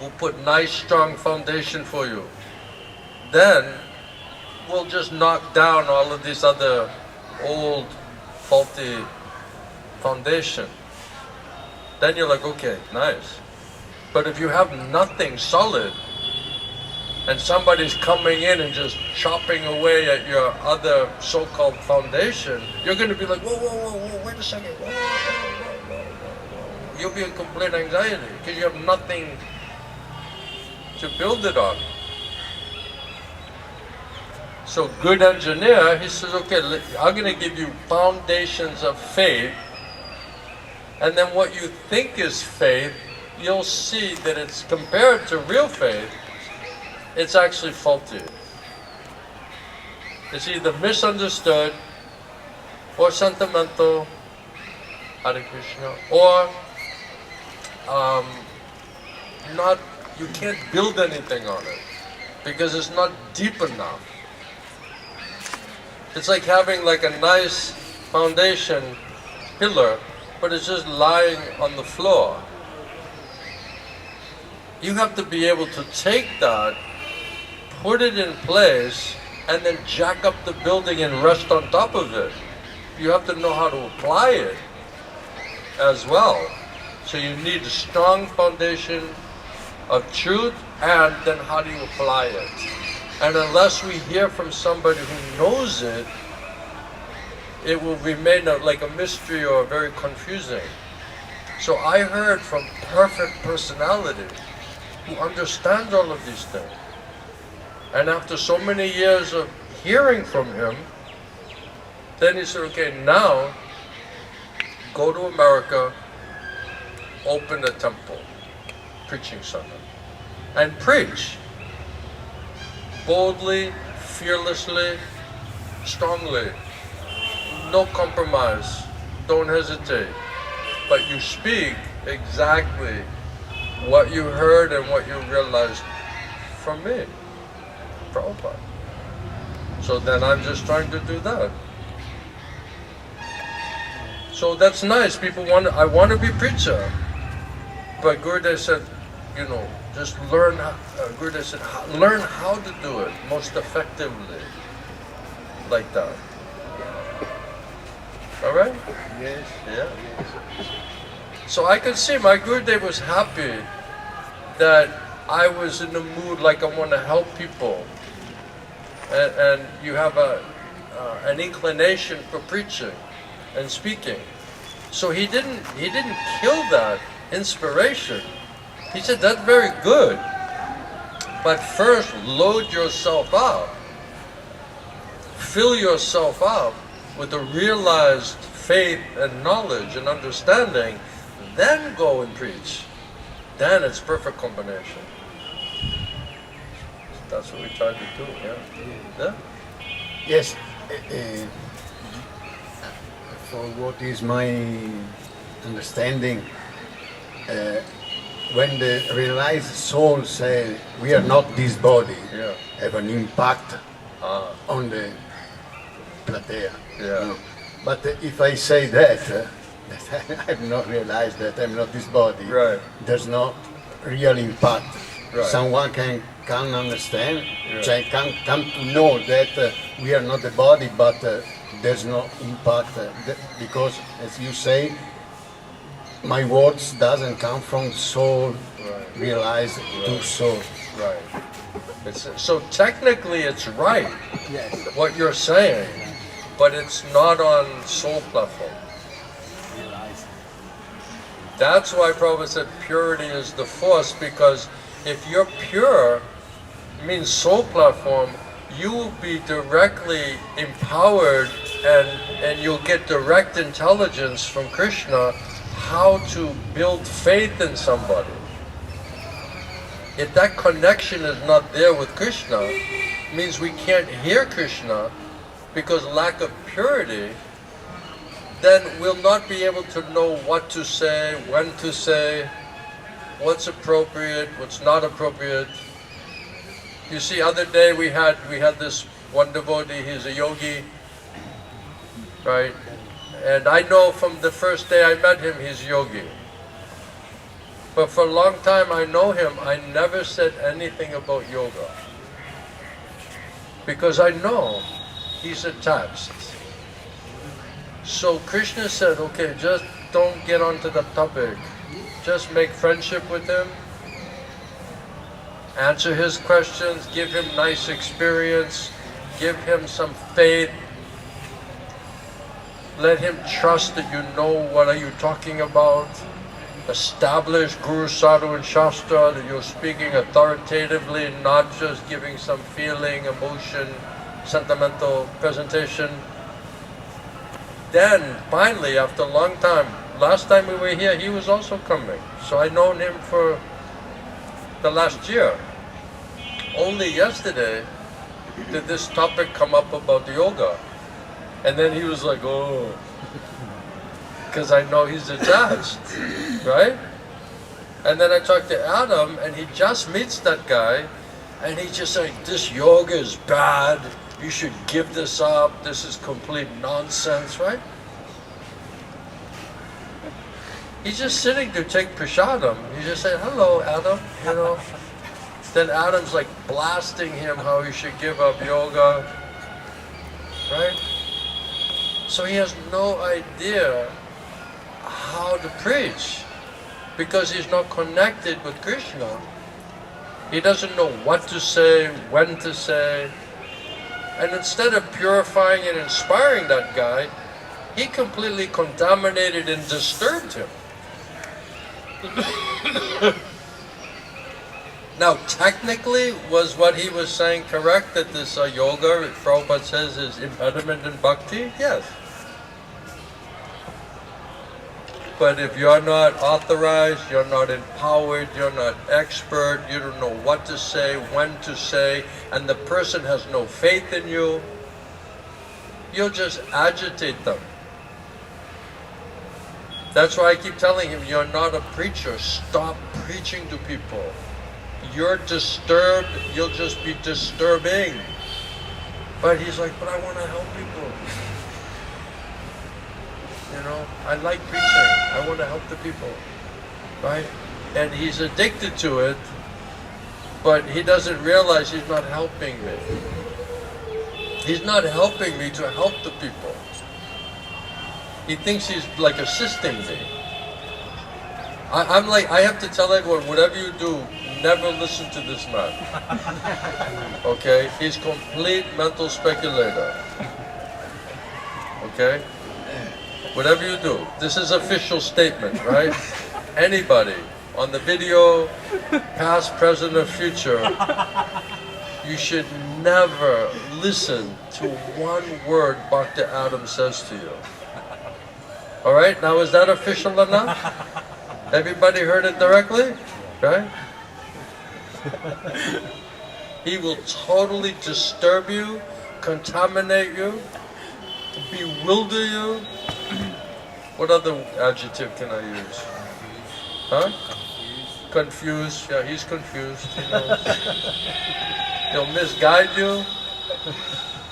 We'll put nice strong foundation for you. Then we'll just knock down all of these other old faulty foundation. Then you're like, okay, nice. But if you have nothing solid and somebody's coming in and just chopping away at your other so-called foundation, you're going to be like, whoa, whoa, whoa, whoa, wait a second. Whoa, whoa, whoa, whoa. You'll be in complete anxiety because you have nothing to build it on. So good engineer, he says, okay, I'm going to give you foundations of faith, and then what you think is faith, you'll see that it's compared to real faith, it's actually faulty. It's either misunderstood or sentimental, Hare Krishna, or you can't build anything on it because it's not deep enough. It's like having like a nice foundation pillar, but it's just lying on the floor. You have to be able to take that, put it in place, and then jack up the building and rest on top of it. You have to know how to apply it as well. So you need a strong foundation of truth, and then how do you apply it? And unless we hear from somebody who knows it, it will remain like a mystery or very confusing. So I heard from perfect personality who understands all of these things. And after so many years of hearing from him, then he said, okay, now go to America, open a temple, preaching center, and preach boldly, fearlessly, strongly. No compromise, don't hesitate. But you speak exactly what you heard and what you realized from me, Prabhupada. So then I'm just trying to do that. So that's nice. People I want to be preacher. But Gurudev said, you know, just learn, Gurudev said, learn how to do it most effectively. Like that. All right? Yes. Yeah. So I could see my Gurudev was happy that I was in the mood like I want to help people. And you have an inclination for preaching and speaking. So he didn't kill that inspiration. He said, that's very good. But first, load yourself up. Fill yourself up with a realized faith and knowledge and understanding, then go and preach. Then it's perfect combination. That's what we try to do, yeah. Yeah? Yes. For what is my understanding, when the realized soul says we are not this body, Yeah. have an impact Ah, on the platea. yeah. But if I say that, that I've not realized that I'm not this body, Right. there's no real impact. Right. Someone can understand, Yeah. can come to know that we are not the body, but there's no impact because, as you say, my words doesn't come from soul, Right. realized to soul. Right. So technically it's right, Yes. what you're saying, but it's not on soul platform. That's why Prabhupada said purity is the force, because if you're pure, means soul platform, you will be directly empowered and you'll get direct intelligence from Krishna how to build faith in somebody. If that connection is not there with Krishna, it means we can't hear Krishna because lack of purity, then we'll not be able to know what to say, when to say, what's appropriate, what's not appropriate. You see, other day we had this one devotee, he's a yogi, right? And I know from the first day I met him, he's yogi. But for a long time I know him, I never said anything about yoga. Because I know he's attached. So Krishna said, okay, just don't get onto the topic. Just make friendship with him, answer his questions, give him nice experience, give him some faith, let him trust that you know what are you talking about, establish Guru, Sadhu and Shastra, that you're speaking authoritatively, not just giving some feeling, emotion, sentimental presentation. Then, finally, after a long time, last time we were here, he was also coming. So I known him for the last year. Only yesterday did this topic come up about the yoga. And then he was like, oh, because I know he's attached, right? And then I talked to Adam, and he just meets that guy, and he's just like, this yoga is bad, you should give this up, this is complete nonsense, right? He's just sitting to take prasadam. He just said, hello, Adam, you know. Then Adam's like blasting him how he should give up yoga, right? So he has no idea how to preach because he's not connected with Krishna. He doesn't know what to say, when to say. And instead of purifying and inspiring that guy, he completely contaminated and disturbed him. Now, technically, was what he was saying correct, that this yoga, Prabhupada says, is impediment in bhakti? Yes. But if you're not authorized, you're not empowered, you're not expert, you don't know what to say, when to say, and the person has no faith in you, you'll just agitate them. That's why I keep telling him, you're not a preacher. Stop preaching to people. You're disturbed, you'll just be disturbing. But he's like, but I want to help people. You know, I like preaching. I want to help the people. Right? And he's addicted to it, but he doesn't realize he's not helping me. He's not helping me to help the people. He thinks he's like assisting me. I'm like, I have to tell everyone, whatever you do, never listen to this man. Okay? He's complete mental speculator. Okay? Whatever you do, this is official statement, right? Anybody on the video, past, present, or future, you should never listen to one word Bhakti Adam says to you. Alright, now is that official enough? Everybody heard it directly? Right? He will totally disturb you, contaminate you, bewilder you. What other adjective can I use? Huh? Confused. Yeah, he's confused. He knows. He'll misguide you.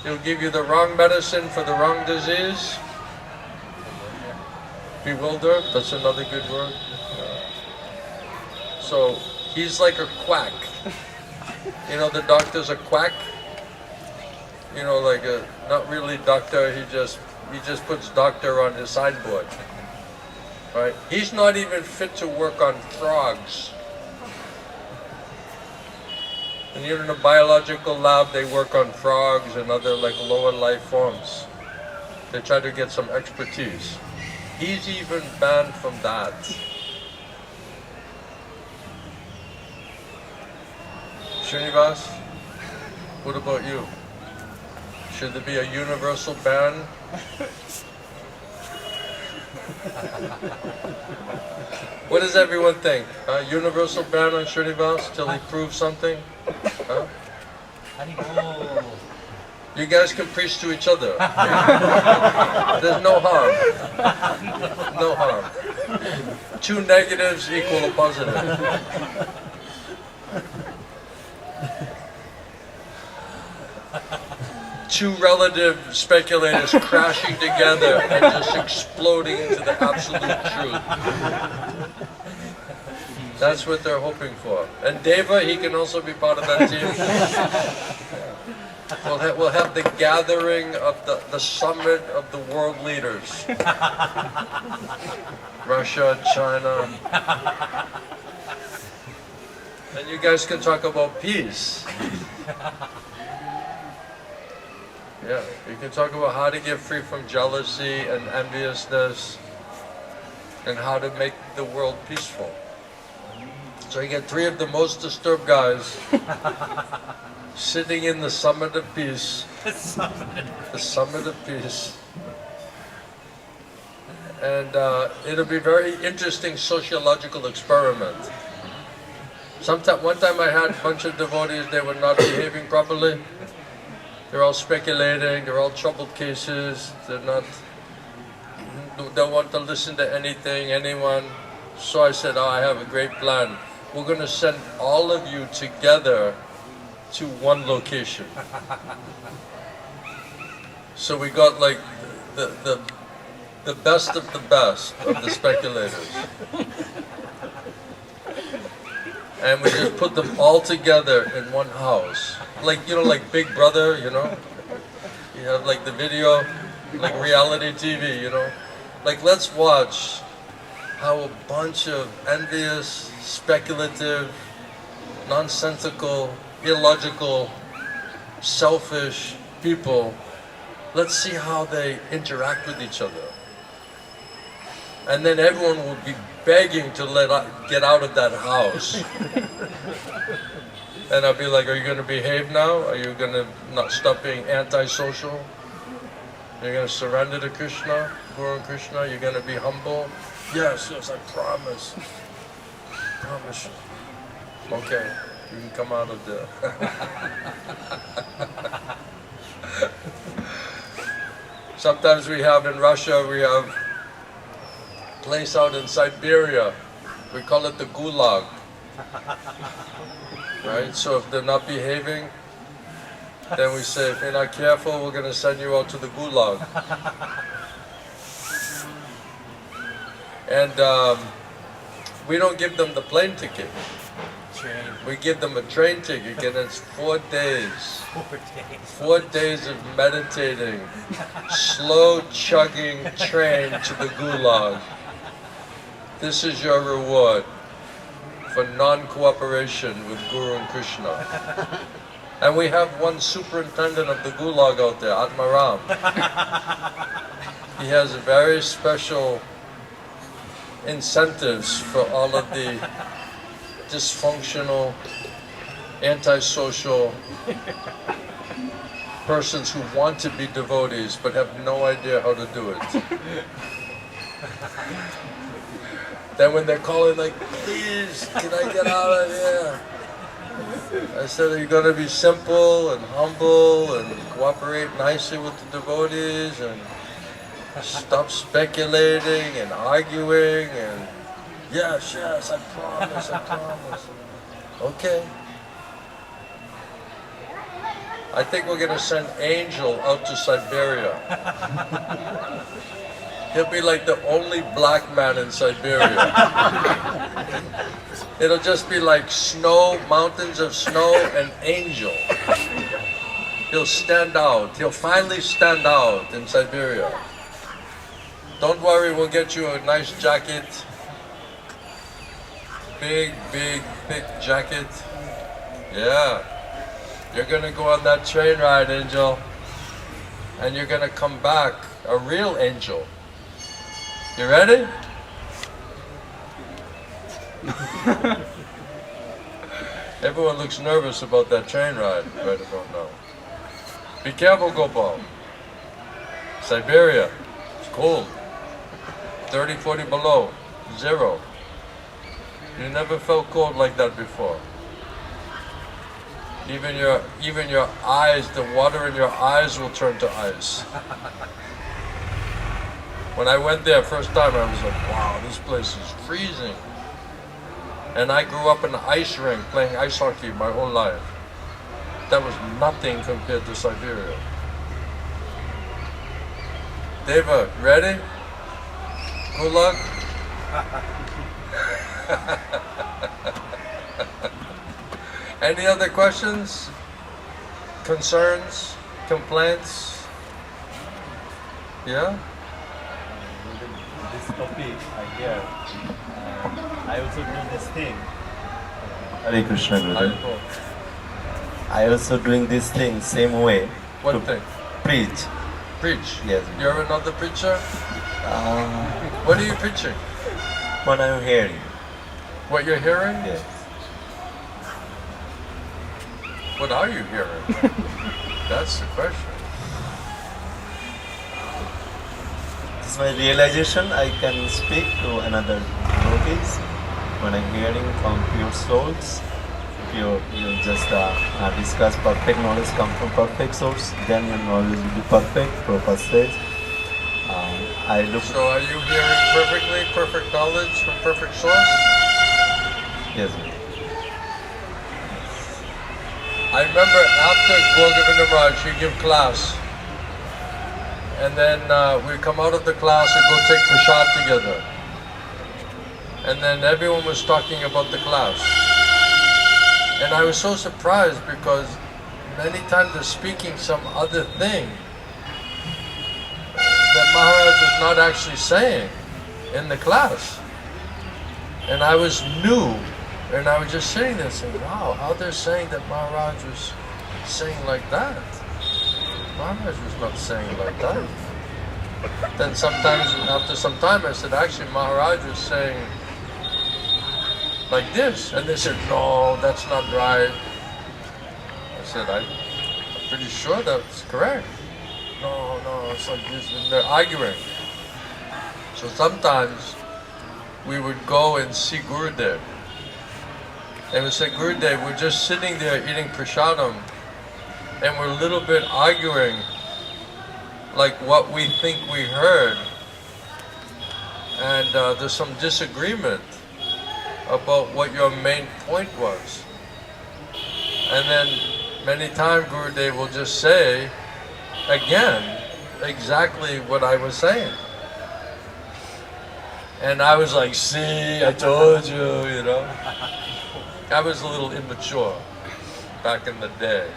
He'll give you the wrong medicine for the wrong disease. Bewilder, that's another good word. So he's like a quack. You know, the doctor's a quack. You know, like a not really doctor. He just puts doctor on his signboard. Right? He's not even fit to work on frogs. And you're in a biological lab, they work on frogs and other like lower life forms. They try to get some expertise. He's even banned from that. Srinivas, what about you? Should there be a universal ban? What does everyone think? Universal ban on Srinivas till he proves something? Huh? You guys can preach to each other. There's no harm. No harm. Two negatives equal a positive. Two relative speculators crashing together and just exploding into the absolute truth. That's what they're hoping for. And Deva, he can also be part of that team. We'll have the gathering of the summit of the world leaders. Russia, China. And you guys can talk about peace. Yeah, you can talk about how to get free from jealousy and enviousness and how to make the world peaceful. So you get three of the most disturbed guys sitting in the summit of peace. The summit of peace. And it'll be a very interesting sociological experiment. One time I had a bunch of devotees, they were not behaving properly. They're all speculating, they're all troubled cases, they don't want to listen to anything, anyone. So I said, I have a great plan. We're going to send all of you together to one location. So we got like the best of the speculators. And we just put them all together in one house. Like, you know, like Big Brother, you know? You have like the video, like reality TV, you know? Like, let's watch how a bunch of envious, speculative, nonsensical, illogical, selfish people, let's see how they interact with each other. And then everyone will be begging to get out of that house. And I'll be like, are you going to behave now? Are you going to not stop being antisocial? You're going to surrender to Krishna, Guru and Krishna? You're going to be humble? Yes, yes, I promise. Promise. Okay, you can come out of there. Sometimes we have in Russia, we have a place out in Siberia. We call it the Gulag. Right? So if they're not behaving, then we say, if you're not careful, we're going to send you out to the Gulag. And we don't give them the plane ticket. We give them a train ticket, and it's 4 days. 4 days of meditating, slow chugging train to the Gulag. This is your reward for non-cooperation with Guru and Krishna. And we have one superintendent of the Gulag out there, Atmaram. He has very special incentives for all of the dysfunctional, antisocial persons who want to be devotees but have no idea how to do it. Then when they're calling like, please, can I get out of here? I said, are you going to be simple and humble and cooperate nicely with the devotees and stop speculating and arguing and yes, yes, I promise, I promise. Okay. I think we're going to send Angel out to Siberia. He'll be like the only black man in Siberia. It'll just be like snow, mountains of snow, and Angel. He'll stand out. He'll finally stand out in Siberia. Don't worry, we'll get you a nice jacket. Big, big, thick jacket. Yeah. You're gonna go on that train ride, Angel. And you're gonna come back a real angel. You ready? Everyone looks nervous about that train ride right about now. Be careful, Gopal. Siberia, it's cold. 30, 40 below, 0. You never felt cold like that before. Even your eyes, the water in your eyes will turn to ice. When I went there first time, I was like, wow, this place is freezing. And I grew up in an ice rink playing ice hockey my whole life. That was nothing compared to Siberia. Deva, ready? Good luck. Any other questions? Concerns? Complaints? Yeah? This topic I hear, I also do this thing. Hare Krishna, Guru. I also doing this thing same way. What to thing? Preach. Preach? Yes. You're another preacher? What are you preaching? What I'm hearing. What you're hearing? Yes. What are you hearing? That's the question. This is my realization. I can speak to another devotees when I'm hearing from pure souls. You just discuss perfect knowledge come from perfect source. Then your knowledge will be perfect. Prabhupada says. I look. So are you hearing perfectly, perfect knowledge from perfect source? Yes. I remember after Govinda Maharaj, he give class. And then we come out of the class and go take prasad together. And then everyone was talking about the class. And I was so surprised because many times they're speaking some other thing that Maharaj was not actually saying in the class. And I was new, and I was just sitting there saying, wow, how they're saying that Maharaj was saying like that. Maharaj was not saying like that. Then sometimes, after some time, I said, actually Maharaj was saying like this. And they said, no, that's not right. I said, I'm pretty sure that's correct. No, it's like this, and they're arguing. So sometimes we would go and see Gurudev. And we say, Gurudev, we're just sitting there eating prasadam, and we're a little bit arguing like what we think we heard. And there's some disagreement about what your main point was. And then many times Gurudev will just say, again, exactly what I was saying. And I was like, see, I told you, you know. I was a little immature back in the day.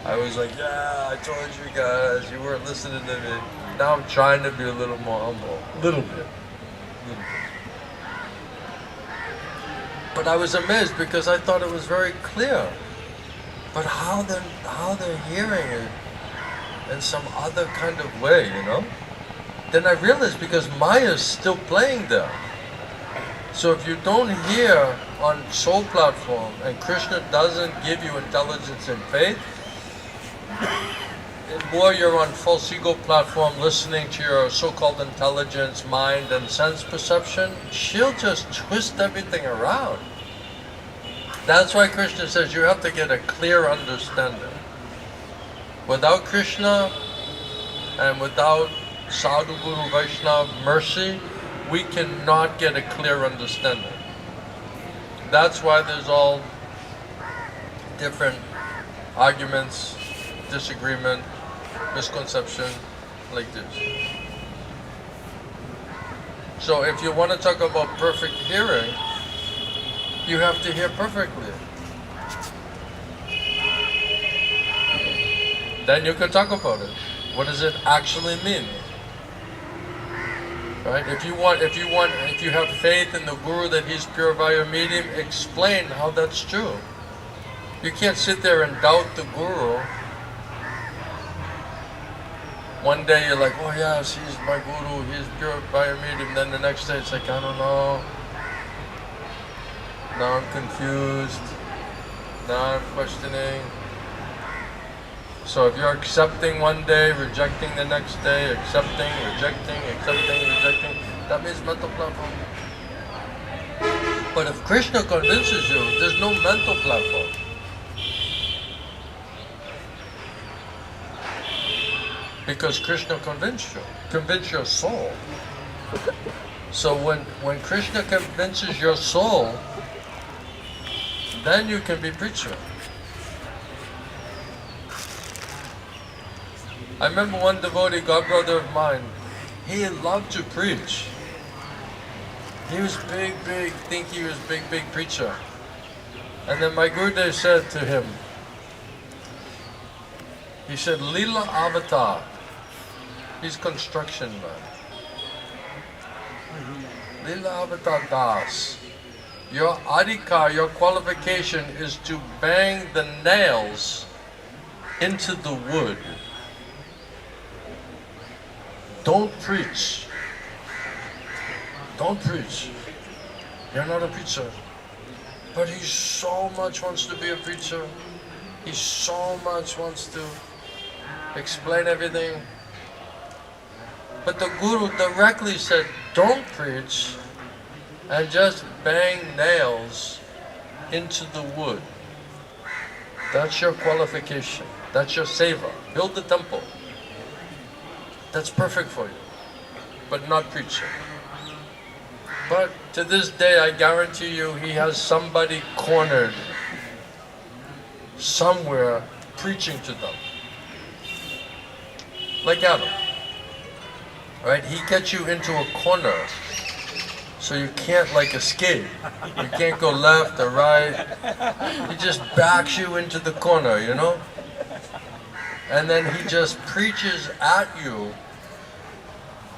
I was like, yeah, I told you guys, you weren't listening to me. Now I'm trying to be a little more humble. Little bit. But I was amazed because I thought it was very clear. But how they're hearing it in some other kind of way, you know? Then I realized because Maya's still playing there. So if you don't hear on soul platform and Krishna doesn't give you intelligence and faith, and more you're on false ego platform listening to your so-called intelligence, mind and sense perception, she'll just twist everything around. That's why Krishna says you have to get a clear understanding. Without Krishna and without Sadhu Guru Vaishnava mercy, we cannot get a clear understanding. That's why there's all different arguments, disagreement, misconception like this. So if you want to talk about perfect hearing, you have to hear perfectly. Then you can talk about it. What does it actually mean? Right? If you have faith in the Guru that he's pure via medium, explain how that's true. You can't sit there and doubt the Guru. One day you're like, oh yes, he's my Guru, he's pure via medium. Then the next day it's like, I don't know. Now I'm confused. Now I'm questioning. So if you're accepting one day, rejecting the next day, accepting, rejecting, that means mental platform. But if Krishna convinces you, there's no mental platform. Because Krishna convinced your soul. So when Krishna convinces your soul, then you can be preacher. I remember one devotee, godbrother of mine, he loved to preach. He was big, think he was big preacher. And then my Gurudev said to him, he said, Leela Avatar, he's construction man. Leela Avatar Das, your adhikar, your qualification is to bang the nails into the wood. Don't preach. Don't preach. You're not a preacher. But he so much wants to be a preacher. He so much wants to explain everything. But the Guru directly said, don't preach and just bang nails into the wood. That's your qualification. That's your seva. Build the temple. That's perfect for you, but not preaching. But to this day, I guarantee you, he has somebody cornered somewhere preaching to them. Like Adam, right? He gets you into a corner, so you can't like escape. You can't go left or right. He just backs you into the corner, you know? And then he just preaches at you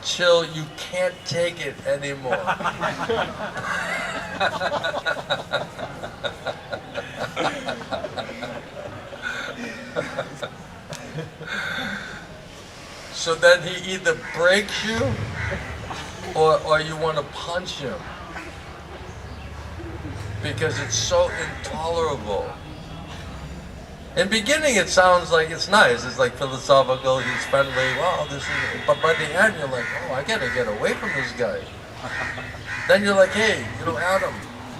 till you can't take it anymore. So then he either breaks you or you want to punch him because it's so intolerable. In the beginning, it sounds like it's nice. It's like philosophical, he's friendly, wow, this is... But by the end, you're like, oh, I gotta get away from this guy. Then you're like, hey, you know, Adam,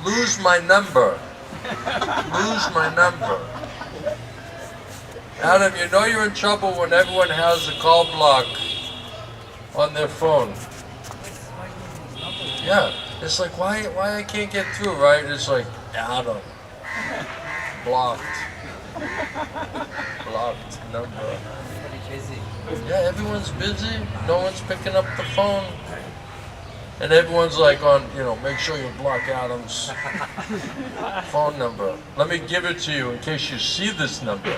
lose my number. Lose my number. Adam, you know you're in trouble when everyone has a call block on their phone. Yeah, it's like, why I can't get through, right? It's like, Adam, blocked. Blocked number. Yeah, everyone's busy. No one's picking up the phone. And everyone's like on, you know, make sure you block Adam's phone number. Let me give it to you in case you see this number.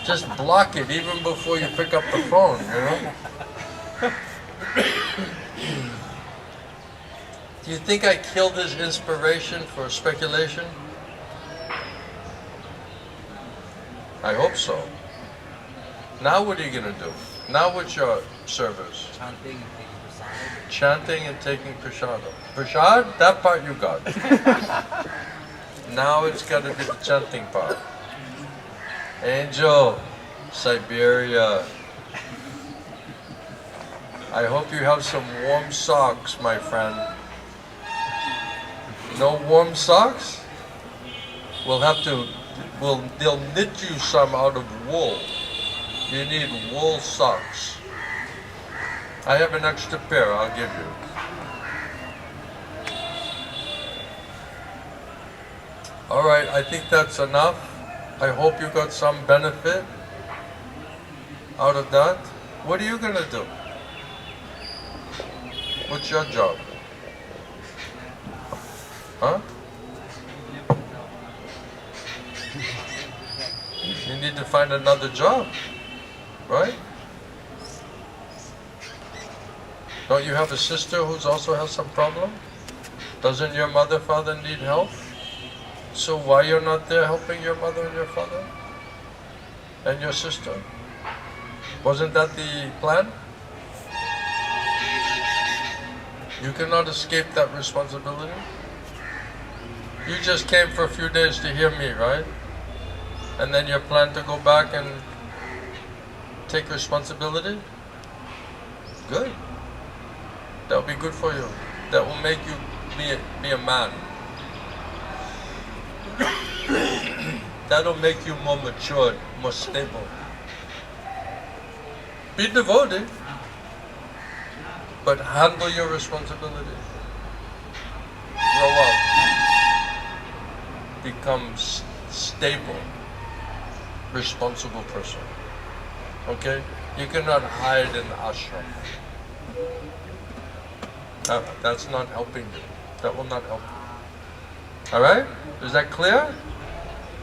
Just block it even before you pick up the phone, you know? Do you think I killed his inspiration for speculation? I hope so. Now what are you going to do? Now what's your service? Chanting and taking prasad. Prasad? That part you got. Now it's got to be the chanting part. Angel, Siberia. I hope you have some warm socks, my friend. No warm socks? they'll knit you some out of wool. You need wool socks. I have an extra pair, I'll give you. Alright, I think that's enough. I hope you got some benefit out of that. What are you gonna do? What's your job? Huh? You need to find another job, right? Don't you have a sister who's also has some problem? Doesn't your mother, father need help? So why you're not there helping your mother and your father? And your sister? Wasn't that the plan? You cannot escape that responsibility. You just came for a few days to hear me, right? And then you plan to go back and take responsibility? Good. That'll be good for you. That will make you be a man. That'll make you more matured, more stable. Be devoted, but handle your responsibility. Grow up. Become stable, responsible person. Okay? You cannot hide in the ashram. That's not helping you. That will not help you. Alright? Is that clear?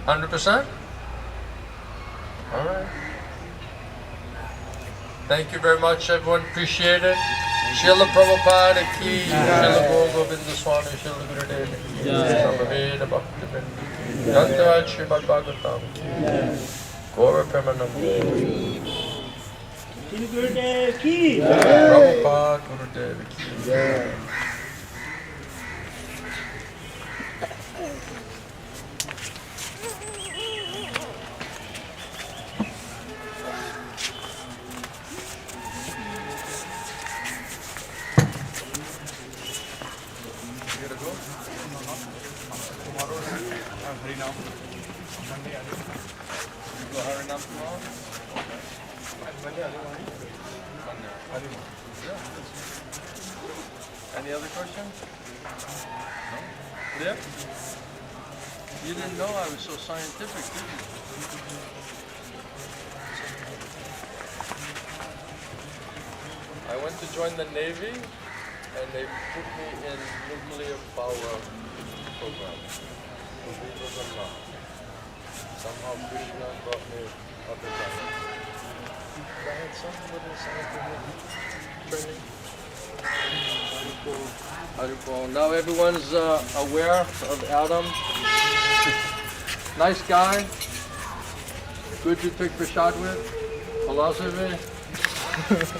100%? Alright. Thank you very much, everyone. Appreciate it. Srila Prabhupada ki, Srila Guru Govinda Swami, Srila Gurudev ki, Samaveda Bhakti Vrinda ki, Yantaraj Srimad Bhagavatam ki, Gaura Premanam ki, Gurudev ki, Prabhupada Gurudev ki. Any other questions? No? Clear? You didn't know I was so scientific, did you? I went to join the Navy and they put me in nuclear power program. Believe it or not. Somehow Krishna brought me up in that. I had some little scientific training. Now everyone's aware of Adam. Nice guy. Good to take prasad with. Philosophy.